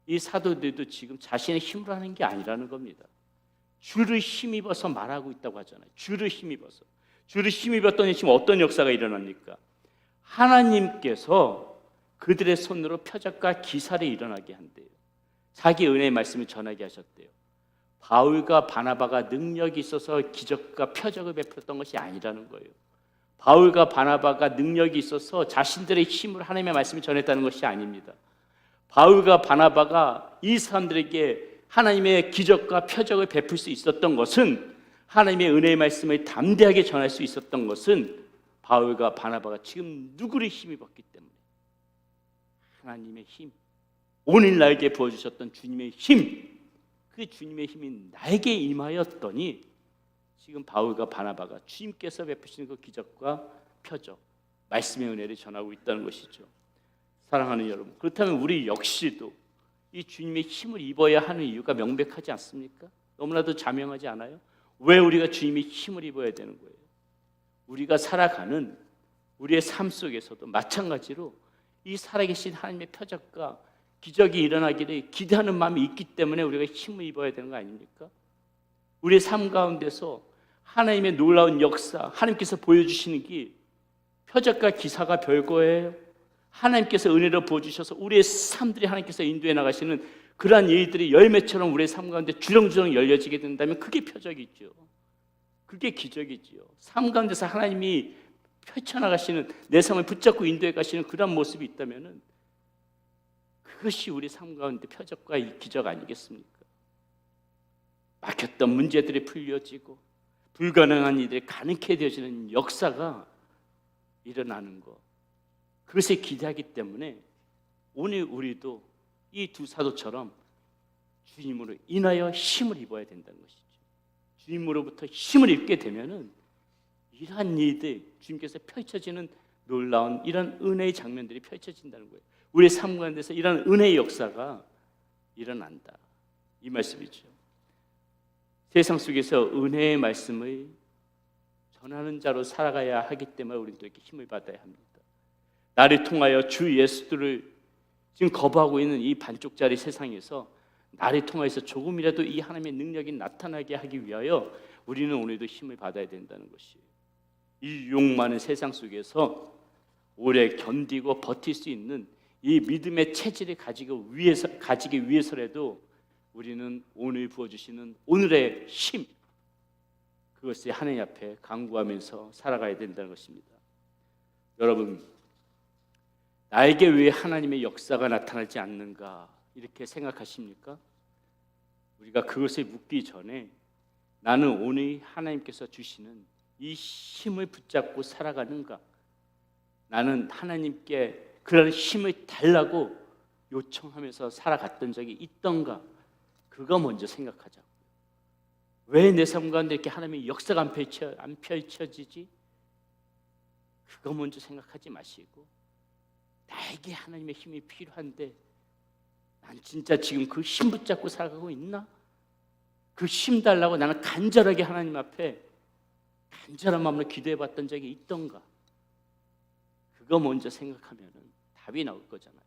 이 사도들도 지금 자신의 힘으로 하는 게 아니라는 겁니다. 주를 힘입어서 말하고 있다고 하잖아요. 주를 힘입어서. 주를 힘입었더니 지금 어떤 역사가 일어납니까? 하나님께서 그들의 손으로 표적과 기사를 일어나게 한대요. 자기 은혜의 말씀을 전하게 하셨대요. 바울과 바나바가 능력이 있어서 기적과 표적을 베풀었던 것이 아니라는 거예요. 바울과 바나바가 능력이 있어서 자신들의 힘으로 하나님의 말씀을 전했다는 것이 아닙니다. 바울과 바나바가 이 사람들에게 하나님의 기적과 표적을 베풀 수 있었던 것은, 하나님의 은혜의 말씀을 담대하게 전할 수 있었던 것은 바울과 바나바가 지금 누구를 힘입었기 때문에, 하나님의 힘, 오늘 나에게 부어주셨던 주님의 힘, 그 주님의 힘이 나에게 임하였더니 지금 바울과 바나바가 주님께서 베푸시는 그 기적과 표적, 말씀의 은혜를 전하고 있다는 것이죠. 사랑하는 여러분, 그렇다면 우리 역시도 이 주님의 힘을 입어야 하는 이유가 명백하지 않습니까? 너무나도 자명하지 않아요? 왜 우리가 주님의 힘을 입어야 되는 거예요? 우리가 살아가는 우리의 삶 속에서도 마찬가지로 이 살아계신 하나님의 표적과 기적이 일어나기를 기대하는 마음이 있기 때문에 우리가 힘을 입어야 되는 거 아닙니까? 우리의 삶 가운데서 하나님의 놀라운 역사, 하나님께서 보여주시는 게 표적과 기사가 별거예요. 하나님께서 은혜로 부어주셔서 우리의 삶들이 하나님께서 인도해 나가시는 그러한 일들이 열매처럼 우리의 삶 가운데 주렁주렁 열려지게 된다면 그게 표적이죠. 그게 기적이지요. 삶 가운데서 하나님이 펼쳐나가시는, 내 삶을 붙잡고 인도해 가시는 그런 모습이 있다면 그것이 우리 삶 가운데 표적과 기적 아니겠습니까? 막혔던 문제들이 풀려지고 불가능한 일들이 가능케 되어지는 역사가 일어나는 것, 그것에 기대하기 때문에 오늘 우리도 이 두 사도처럼 주님으로 인하여 힘을 입어야 된다는 것이죠. 주님으로부터 힘을 입게 되면은 이러한 일들, 주님께서 펼쳐지는 놀라운 이런 은혜의 장면들이 펼쳐진다는 거예요. 우리의 삶 가운데서 이런 은혜의 역사가 일어난다, 이 말씀이죠. 세상 속에서 은혜의 말씀을 전하는 자로 살아가야 하기 때문에 우리도 이렇게 힘을 받아야 합니다. 나를 통하여 주 예수를 지금 거부하고 있는 이 반쪽짜리 세상에서 나를 통해서 조금이라도 이 하나님의 능력이 나타나게 하기 위하여 우리는 오늘도 힘을 받아야 된다는 것이에요. 이 유혹 많은 세상 속에서 오래 견디고 버틸 수 있는 이 믿음의 체질을 가지기 위해서라도 우리는 오늘 부어주시는 오늘의 힘, 그것을 하나님 앞에 간구하면서 살아가야 된다는 것입니다. 여러분, 나에게 왜 하나님의 역사가 나타나지 않는가 이렇게 생각하십니까? 우리가 그것을 묻기 전에 나는 오늘 하나님께서 주시는 이 힘을 붙잡고 살아가는가, 나는 하나님께 그런 힘을 달라고 요청하면서 살아갔던 적이 있던가, 그거 먼저 생각하자고요. 왜 내 삶 가운데 이렇게 하나님의 역사가 안 펼쳐지지? 그거 먼저 생각하지 마시고, 나에게 하나님의 힘이 필요한데 난 진짜 지금 그 힘 붙잡고 살아가고 있나? 그 힘 달라고 나는 간절하게 하나님 앞에 간절한 마음으로 기도해봤던 적이 있던가? 그거 먼저 생각하면 답이 나올 거잖아요.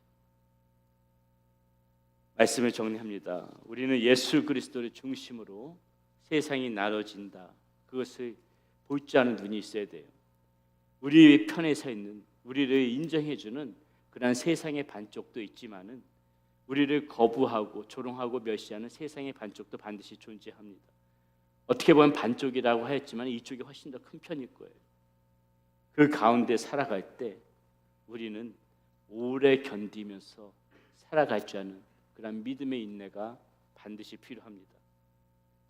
말씀을 정리합니다. 우리는 예수 그리스도를 중심으로 세상이 나눠진다, 그것을 볼 줄 아는 눈이 있어야 돼요. 우리 편에 서 있는, 우리를 인정해주는 그런 세상의 반쪽도 있지만은 우리를 거부하고 조롱하고 멸시하는 세상의 반쪽도 반드시 존재합니다. 어떻게 보면 반쪽이라고 하였지만 이쪽이 훨씬 더 큰 편일 거예요. 그 가운데 살아갈 때 우리는 오래 견디면서 살아갈 줄 아는 그런 믿음의 인내가 반드시 필요합니다.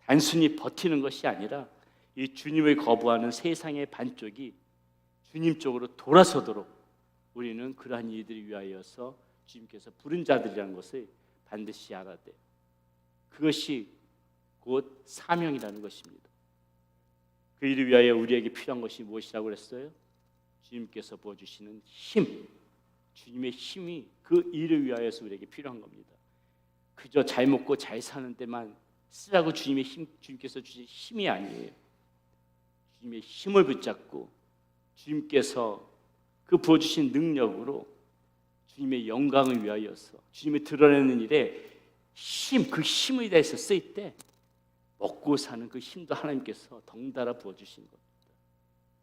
단순히 버티는 것이 아니라 이 주님을 거부하는 세상의 반쪽이 주님 쪽으로 돌아서도록 우리는 그러한 이들을 위하여서 주님께서 부른 자들이라는 것을 반드시 알아야 돼요. 그것이 곧 사명이라는 것입니다. 그 일을 위하여 우리에게 필요한 것이 무엇이라고 그랬어요? 주님께서 부어주시는 힘, 주님의 힘이 그 일을 위하여서 우리에게 필요한 겁니다. 그저 잘 먹고 잘 사는 데만 쓰라고 주님께서 주신 힘이 아니에요. 주님의 힘을 붙잡고 주님께서 그 부어주신 능력으로 주님의 영광을 위하여서 주님이 드러내는 일에 그 힘을 다해서 쓸 때 먹고 사는 그 힘도 하나님께서 덩달아 부어주신 겁니다.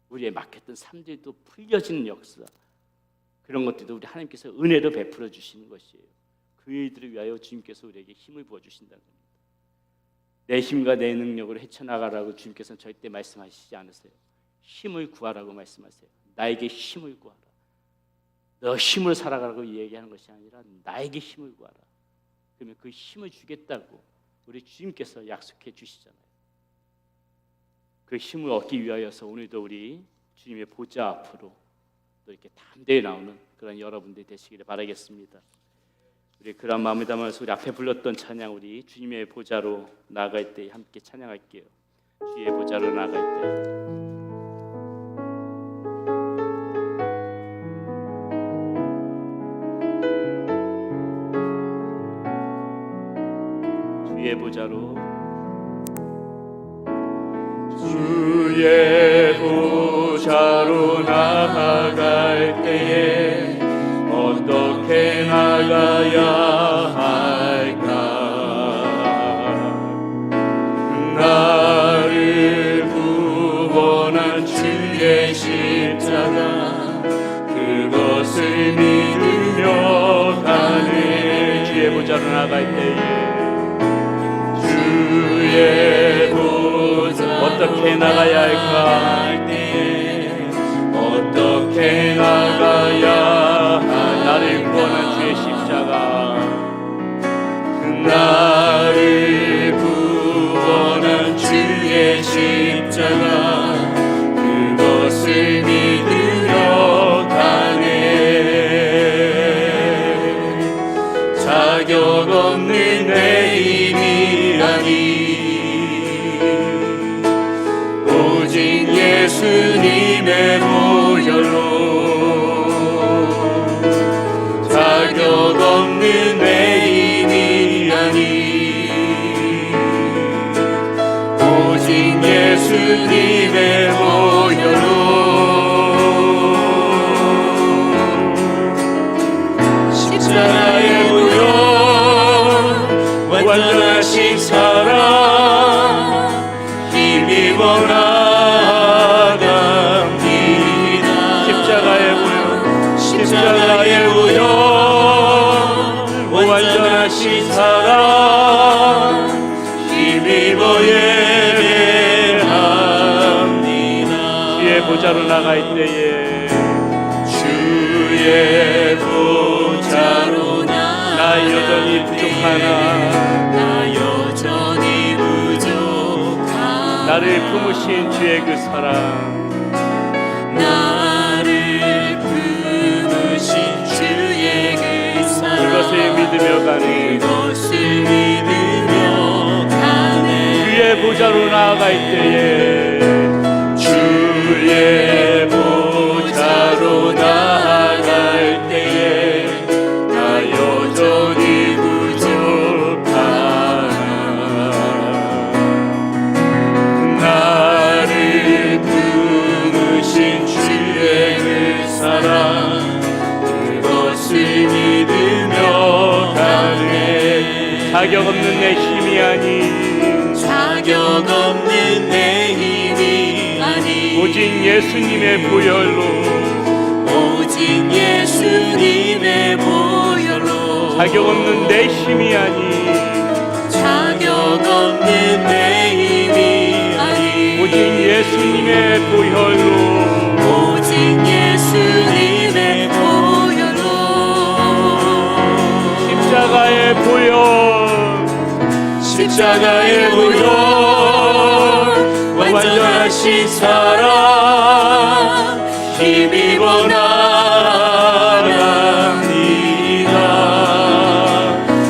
우리의 막혔던 삶들도 풀려지는 역사, 그런 것들도 우리 하나님께서 은혜로 베풀어 주시는 것이에요. 그 일들을 위하여 주님께서 우리에게 힘을 부어주신다는 겁니다. 내 힘과 내 능력으로 헤쳐나가라고 주님께서는 절대 말씀하시지 않으세요. 힘을 구하라고 말씀하세요. 나에게 힘을 구하라. 너 힘을 살아가라고 얘기하는 것이 아니라 나에게 힘을 구하라. 그러면 그 힘을 주겠다고 우리 주님께서 약속해 주시잖아요. 그 힘을 얻기 위하여서 오늘도 우리 주님의 보좌 앞으로 또 이렇게 담대히 나오는 그런 여러분들이 되시기를 바라겠습니다. 우리 그런 마음을 담아서 우리 앞에 불렀던 찬양, 우리 주님의 보좌로 나아갈 때 함께 찬양할게요. 주의 보좌로 나아갈 때. 주의 보좌로, 주의 보좌로 나아갈 때에 어떻게 나가야 보좌로 나갈 때에 주의 보좌 어떻게 나가야 할까? 어떻게 나가야 나를 구원한 주의 십자가, 나를 구원한 주의 십자가 그것을 믿으려 가네. 자격 없는 내 힘이라니 오직 예수님의 보혈로 자격 없는 내 힘이라니 오직 예수님의 보혈로 십자가의 보혈 완전하신 사랑 힘입어 나갑니다. 십자가의 보혈 완전하신 사랑 힘입어 예배합니다. 주의 보좌로 나갈 때에 주의 보좌로 나 여전히 부족하나 나 여전히 부족하나 나를 품으신 주의 그 사랑, 나를 품으신 주의 그 사랑 그것을 믿으며 가는 그것을 믿으며 가네. 주의 보좌로 나아갈 때에 주의 보좌로 나아갈 때에 나 여전히 부족하나 나를 품으신 주의 그 사랑 그것을 믿으며 가네. 자격 없는 내 힘이 아닌 자격 없는 내 힘이 아닌 오직 예수님의 보혈로 오직 예수님의 보혈로 자격 없는 내 힘이 아닌 자격 없는 내 힘이 아닌 오직 예수님의 보혈로 오직 예수님의 보혈로 십자가의 보혈 십자가의 보혈 완전하신 사랑 힘입어 나갑니다.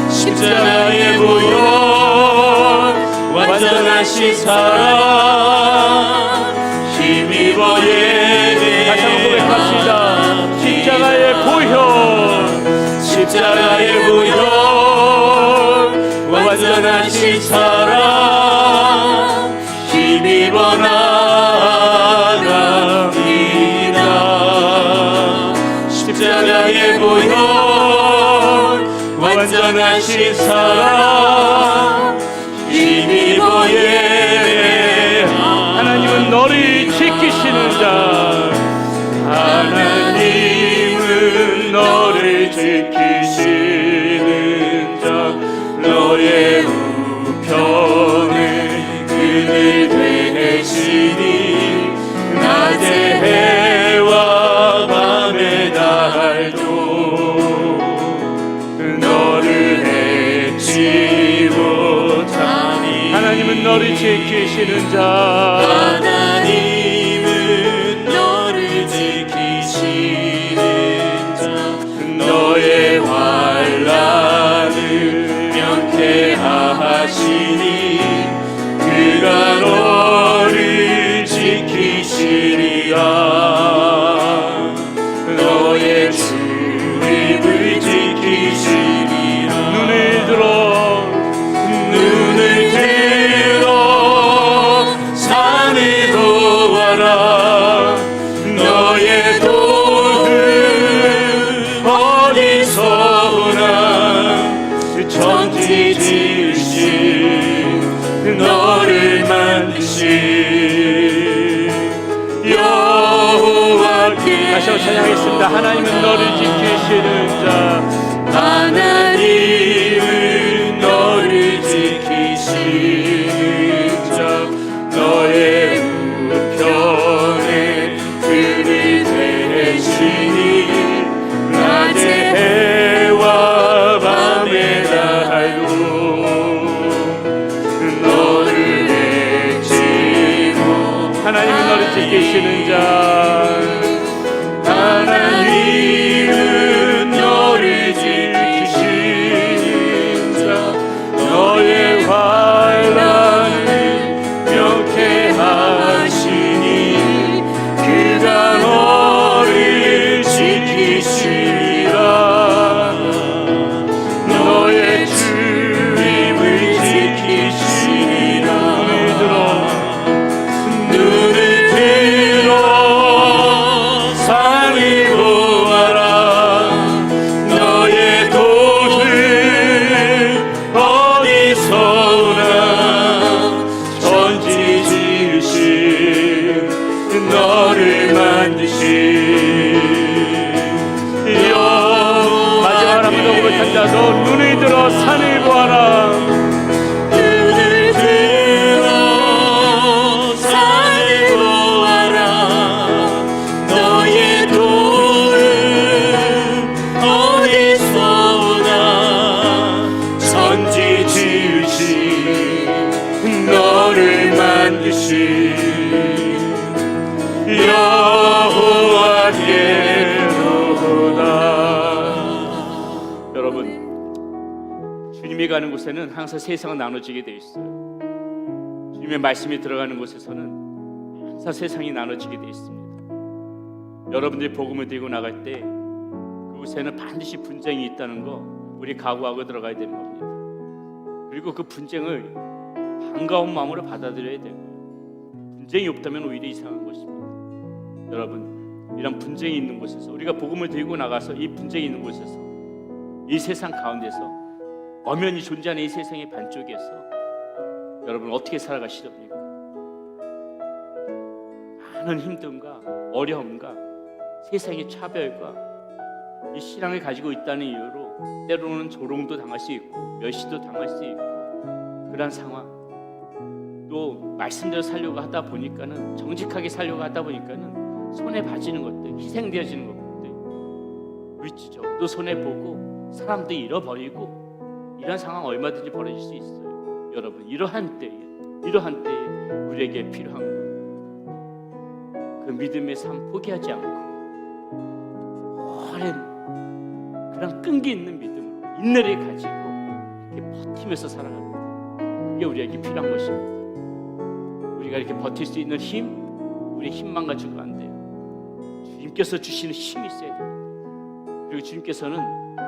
십자가의 보혈 완전하신 사랑 힘입어 다시 한번 고백합시다. 십자가의 보혈 십자가의 보혈 완전하신 사랑 힘입어 나갑니다. 십자가의 보혈 완전하신 사랑 힘입어 예배합니다. 하나님은 너를 지키시는 자, 하나님은 너를 지키시는 자, 너의 우편을 그늘 되시니 낮의 해와 밤의 달도 너를 해치 못하니. 하나님은 너를 지키시는 자, 하나님은 너를 지키시는 자 너의 환난을 면케하시니 그가 너를 지키시리라. 너의 출입을 지키시리라. 눈을 들어 산으로 와라. 너의 도움은 어디서 오나. 천지 지으신 너를 만드신 여호와께. 다시 한번 찬양하겠습니다. 하나님은 너를 지키시는 자, 하나님은 자도 눈을 들어 산을 보아라. 눈을 들어 산을 보아라. 너의 도움 어디서 오나. 천지 지으신 너를 만드신 여호와께로다. 여러분, 주님이 가는 곳에는 항상 세상은 나눠지게 돼 있어요. 주님의 말씀이 들어가는 곳에서는 항상 세상이 나눠지게 돼 있습니다. 여러분들이 복음을 들고 나갈 때 그곳에는 반드시 분쟁이 있다는 거 우리 각오하고 들어가야 되는 겁니다. 그리고 그 분쟁을 반가운 마음으로 받아들여야 되고요. 분쟁이 없다면 오히려 이상한 것입니다. 여러분, 이런 분쟁이 있는 곳에서 우리가 복음을 들고 나가서 이 분쟁이 있는 곳에서 이 세상 가운데서 엄연히 존재하는 이 세상의 반쪽에서 여러분 어떻게 살아가시렵니까? 많은 힘듦과 어려움과 세상의 차별과 이 신앙을 가지고 있다는 이유로 때로는 조롱도 당할 수 있고 멸시도 당할 수 있고 그러한 상황, 또 말씀대로 살려고 하다 보니까는 정직하게 살려고 하다 보니까는 손에 봐지는 것들, 희생되어지는 것들, 위치죠. 또 손해 보고 사람도 잃어버리고 이런 상황 얼마든지 벌어질 수 있어요. 여러분, 이러한 때에 우리에게 필요한 것, 그 믿음의 삶 포기하지 않고 오랜 그런 끈기 있는 믿음으로 인내를 가지고 이렇게 버티면서 살아갑니다. 그게 우리에게 필요한 것입니다. 우리가 이렇게 버틸 수 있는 힘, 우리 힘만 가지고 안 돼요. 주님께서 주시는 힘이 있어야 됩니다. 그리고 주님께서는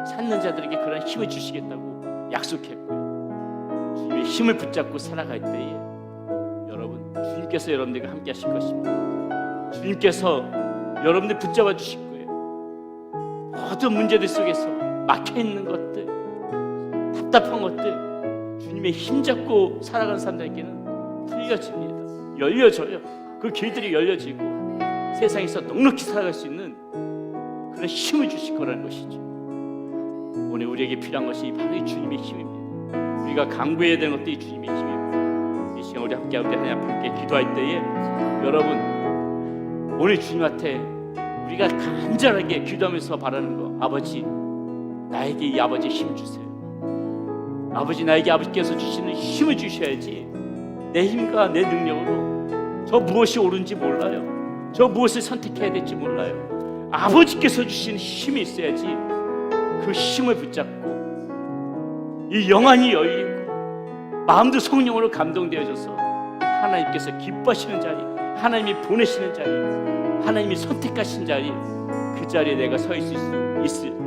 찾는 자들에게 그런 힘을 주시겠다고 약속했고요. 주님의 힘을 붙잡고 살아갈 때에 여러분, 주님께서 여러분들과 함께 하실 것입니다. 주님께서 여러분들 붙잡아 주실 거예요. 모든 문제들 속에서 막혀있는 것들, 답답한 것들, 주님의 힘 잡고 살아가는 사람들에게는 풀려집니다. 열려져요. 그 길들이 열려지고 세상에서 넉넉히 살아갈 수 있는 그런 힘을 주실 거라는 것이죠. 오늘 우리에게 필요한 것이 바로 이 주님의 힘입니다. 우리가 강구해야 되는 것도 이 주님의 힘입니다. 이 시간 우리 함께하고 하나님 앞에 함께 기도할 때에 여러분, 오늘 주님한테 우리가 간절하게 기도하면서 바라는 거, 아버지 나에게 이 아버지의 힘 주세요. 아버지 나에게 아버지께서 주시는 힘을 주셔야지 내 힘과 내 능력으로 저 무엇이 옳은지 몰라요. 저 무엇을 선택해야 될지 몰라요. 아버지께서 주시는 힘이 있어야지 그 힘을 붙잡고 이 영안이 열리고 마음도 성령으로 감동되어져서 하나님께서 기뻐하시는 자리, 하나님이 보내시는 자리, 하나님이 선택하신 자리, 그 자리에 내가 서 있을 수 있습니다.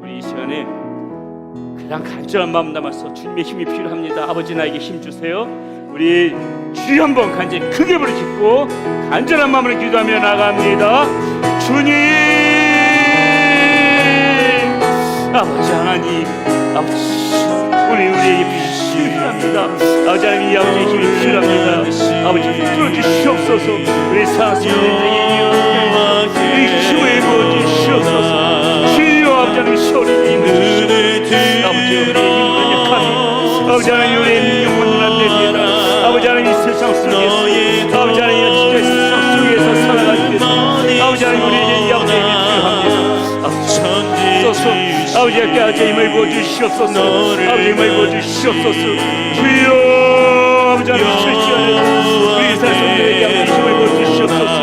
우리 이 시간에 그냥 간절한 마음 담아서 주님의 힘이 필요합니다. 아버지 나에게 힘 주세요. 우리 주여 한번 간절히 크게 부르짖고 간절한 마음으로 기도하며 나갑니다. 주님, 아버지 하나님, 아버지 우리에게 힘이 필요합니다. 아버지 하나님, 이 아버지의 힘이 필요합니다. 아버지 풀어주시옵소서. 우리 사랑스러운 우리 힘을 부어주시옵소서. 주여 아버지 하나님, 소리 힘을 주시옵소서. 아버지 우리의 힘은 약함이, 아버지 하나님 우리의 영혼은 안 됩니다. 아버지 하나님 이 세상 속에서, 아버지 하나님 이 세상 속에서 살아가기 위해서 아버지 하나님 우리에게 이 아버지의 힘이 필요합니다. 아버지 아버지 힘을 부어주시옵소서. 아버지 힘을 부어주시옵소서. 주여 아버지 하나님 실시간에 우리 사람들에게 아버지 힘을 부어주시옵소서.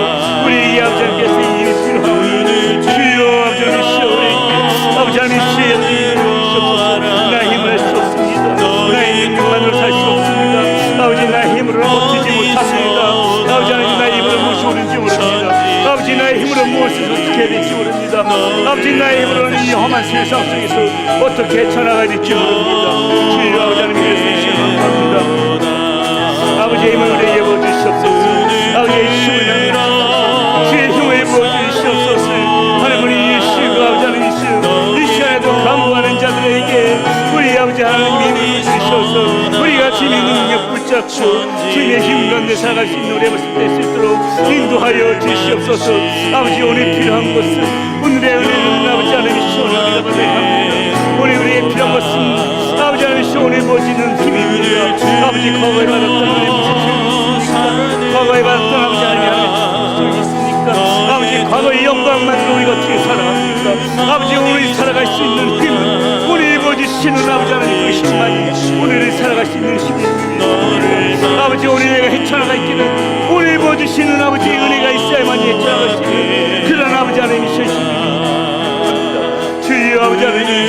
우리 이 아버지 하나님께서 이 힘이 필요합니다. 주여 아버지 하나님 시어오래기 아버지 하나님 시어오래기 주시옵소서. 나의 힘을 할 수 없습니다. 나의 능력만으로 살 수 없습니다. 아버지 나의 힘으로 버티지 못합니다. 아버지 하나님 나의 힘으로 무엇이 옳은지 모릅니다. 아버지 나의 힘으로 무엇을 어떻게 해야 될지 모릅니다. 아버지 나의 힘으로는 이 험한 세상 속에서 어떻게 헤쳐나가야 될지 모릅니다. 주여 아버지 하나님 위해서 이 시간 감사합니다. 아버지의 힘을 우리에게 부어주시옵소서. 아버지의 힘을 주의 힘을 부어주시옵소서. 하나님 우리 예수가 아버지 하나님 이 시간에도 강구하는 자들에게 우리 아버지 하나님 힘을 주시옵소서. 우리가 주님의 능력 붙잡고 주님의 힘 가운데 살아갈 수 있는 우리의 모습 될 수 있도록 인도하여 주시옵소서. 아버지 오늘 필요한 것은 오늘의 은혜는 아버지 하나님의 시원합니다. 아버지 과거에 받았던 은혜 무슨 소용이 있습니까? 과거에 받았던 아버지 하나님의 무슨 소용이 있습니까? 아버지 과거의 영광만으로 우리가 어떻게 살아갑니까? 아버지 오늘 살아갈 수 있는 힘은 오늘 입어주시는 아버지 하나님 그 힘만이 오늘을 살아갈 수 있는 힘입니다. 아버지 오늘 내가 헤쳐나가 있기는 오늘 입어주시는 아버지 은혜가 있어야만 헤쳐나갈 수 있는 그런 아버지 하나님이신 힘입니다. 주여 아버지 하나님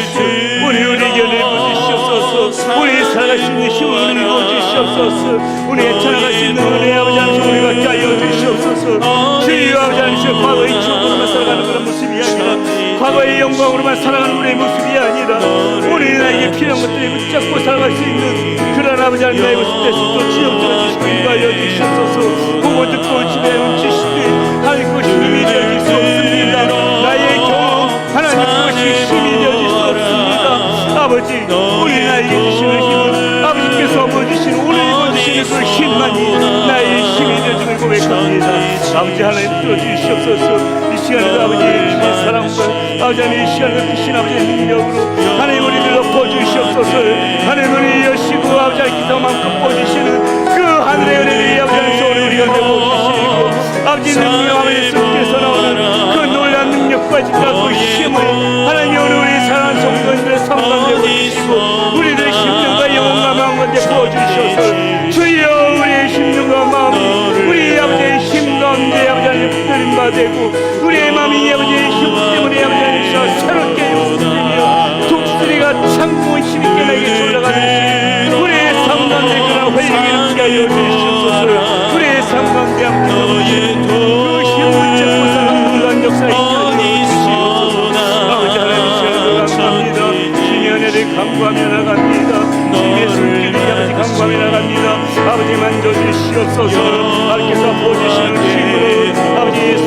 우리 우리에게 은혜 부어주시옵소서. 우리 살아갈 수 있는 힘을 은혜 부어주시옵소서. 우리 헤쳐나갈 수 있는 은혜 아버지 하나님 우리가 짜여 주시옵소서. 주여 아버지 하나님 과거의 추억으로만 살아가는 그런 모습이 아니라 과거의 영광으로만 살아가는 우리의 모습이 아니라 우리 나에게 필요한 것들을 붙잡고 살아갈 수 있는 그런 아버지 하나님 나의 모습 됐으므로 주여 들어주시고 인도하여 주시옵소서. 보고 듣고 지내는 지식들이 하나님 그것이 힘이 되어질 수 없습니다. 나의 경험 하나님 그것이 힘이 되어질 수 없습니다. 아버지 우리 나에게 주시는 힘은 아버지께서 얻어주시는 오늘 입어주시는 그 힘만이 나의 힘이 되어짐을 고백합니다. 아버지 하나님 들어주시옵소서. 이 시간에도 아버지의 주신 사랑과 아버지 하나님 이 시간에도 주신 아버지의 능력으로 하나님 우리를 덮어주시옵소서. 하나님 우리 여시고 아버지 하나님 기도 마음껏 보여주시는 그 하늘의 은혜들이 아버지 하나님 오늘 우리가 내어주시고 아버지 능력 아버지 성께서 나오는 그 놀라운 능력과 진짜 그 힘을 하나님 오늘 우리 사랑하는 성도님들의 성감되고 주시고 우리들의 심령과 영혼과 마음과 부어주시옵소서. 주여 우리의 심령과 마음 우리 아버지의 힘 가운데 아버지 하나님 붙들림 받고 우리의 마음이 아버지의 힘 때문에 아버지 하나님 새롭게 용서되며 독수리가 창문 힘있게 나에게 올라가듯이 우리의 삶 가운데 그런 활력이 넘치게 하여 주시옵소서. 우리의 삶 가운데 아버지 그 힘을 붙잡고 사는 놀라운 역사에 있게 주시옵소서. 아버지 하나님 시간을 감사합니다. 주님의 은혜를 강구하며 나갑니다. 주님의 손길을 아버지 강구하며 나갑니다. 아버지 만져주시옵소서. 아버지께서 보여주시는 힘으로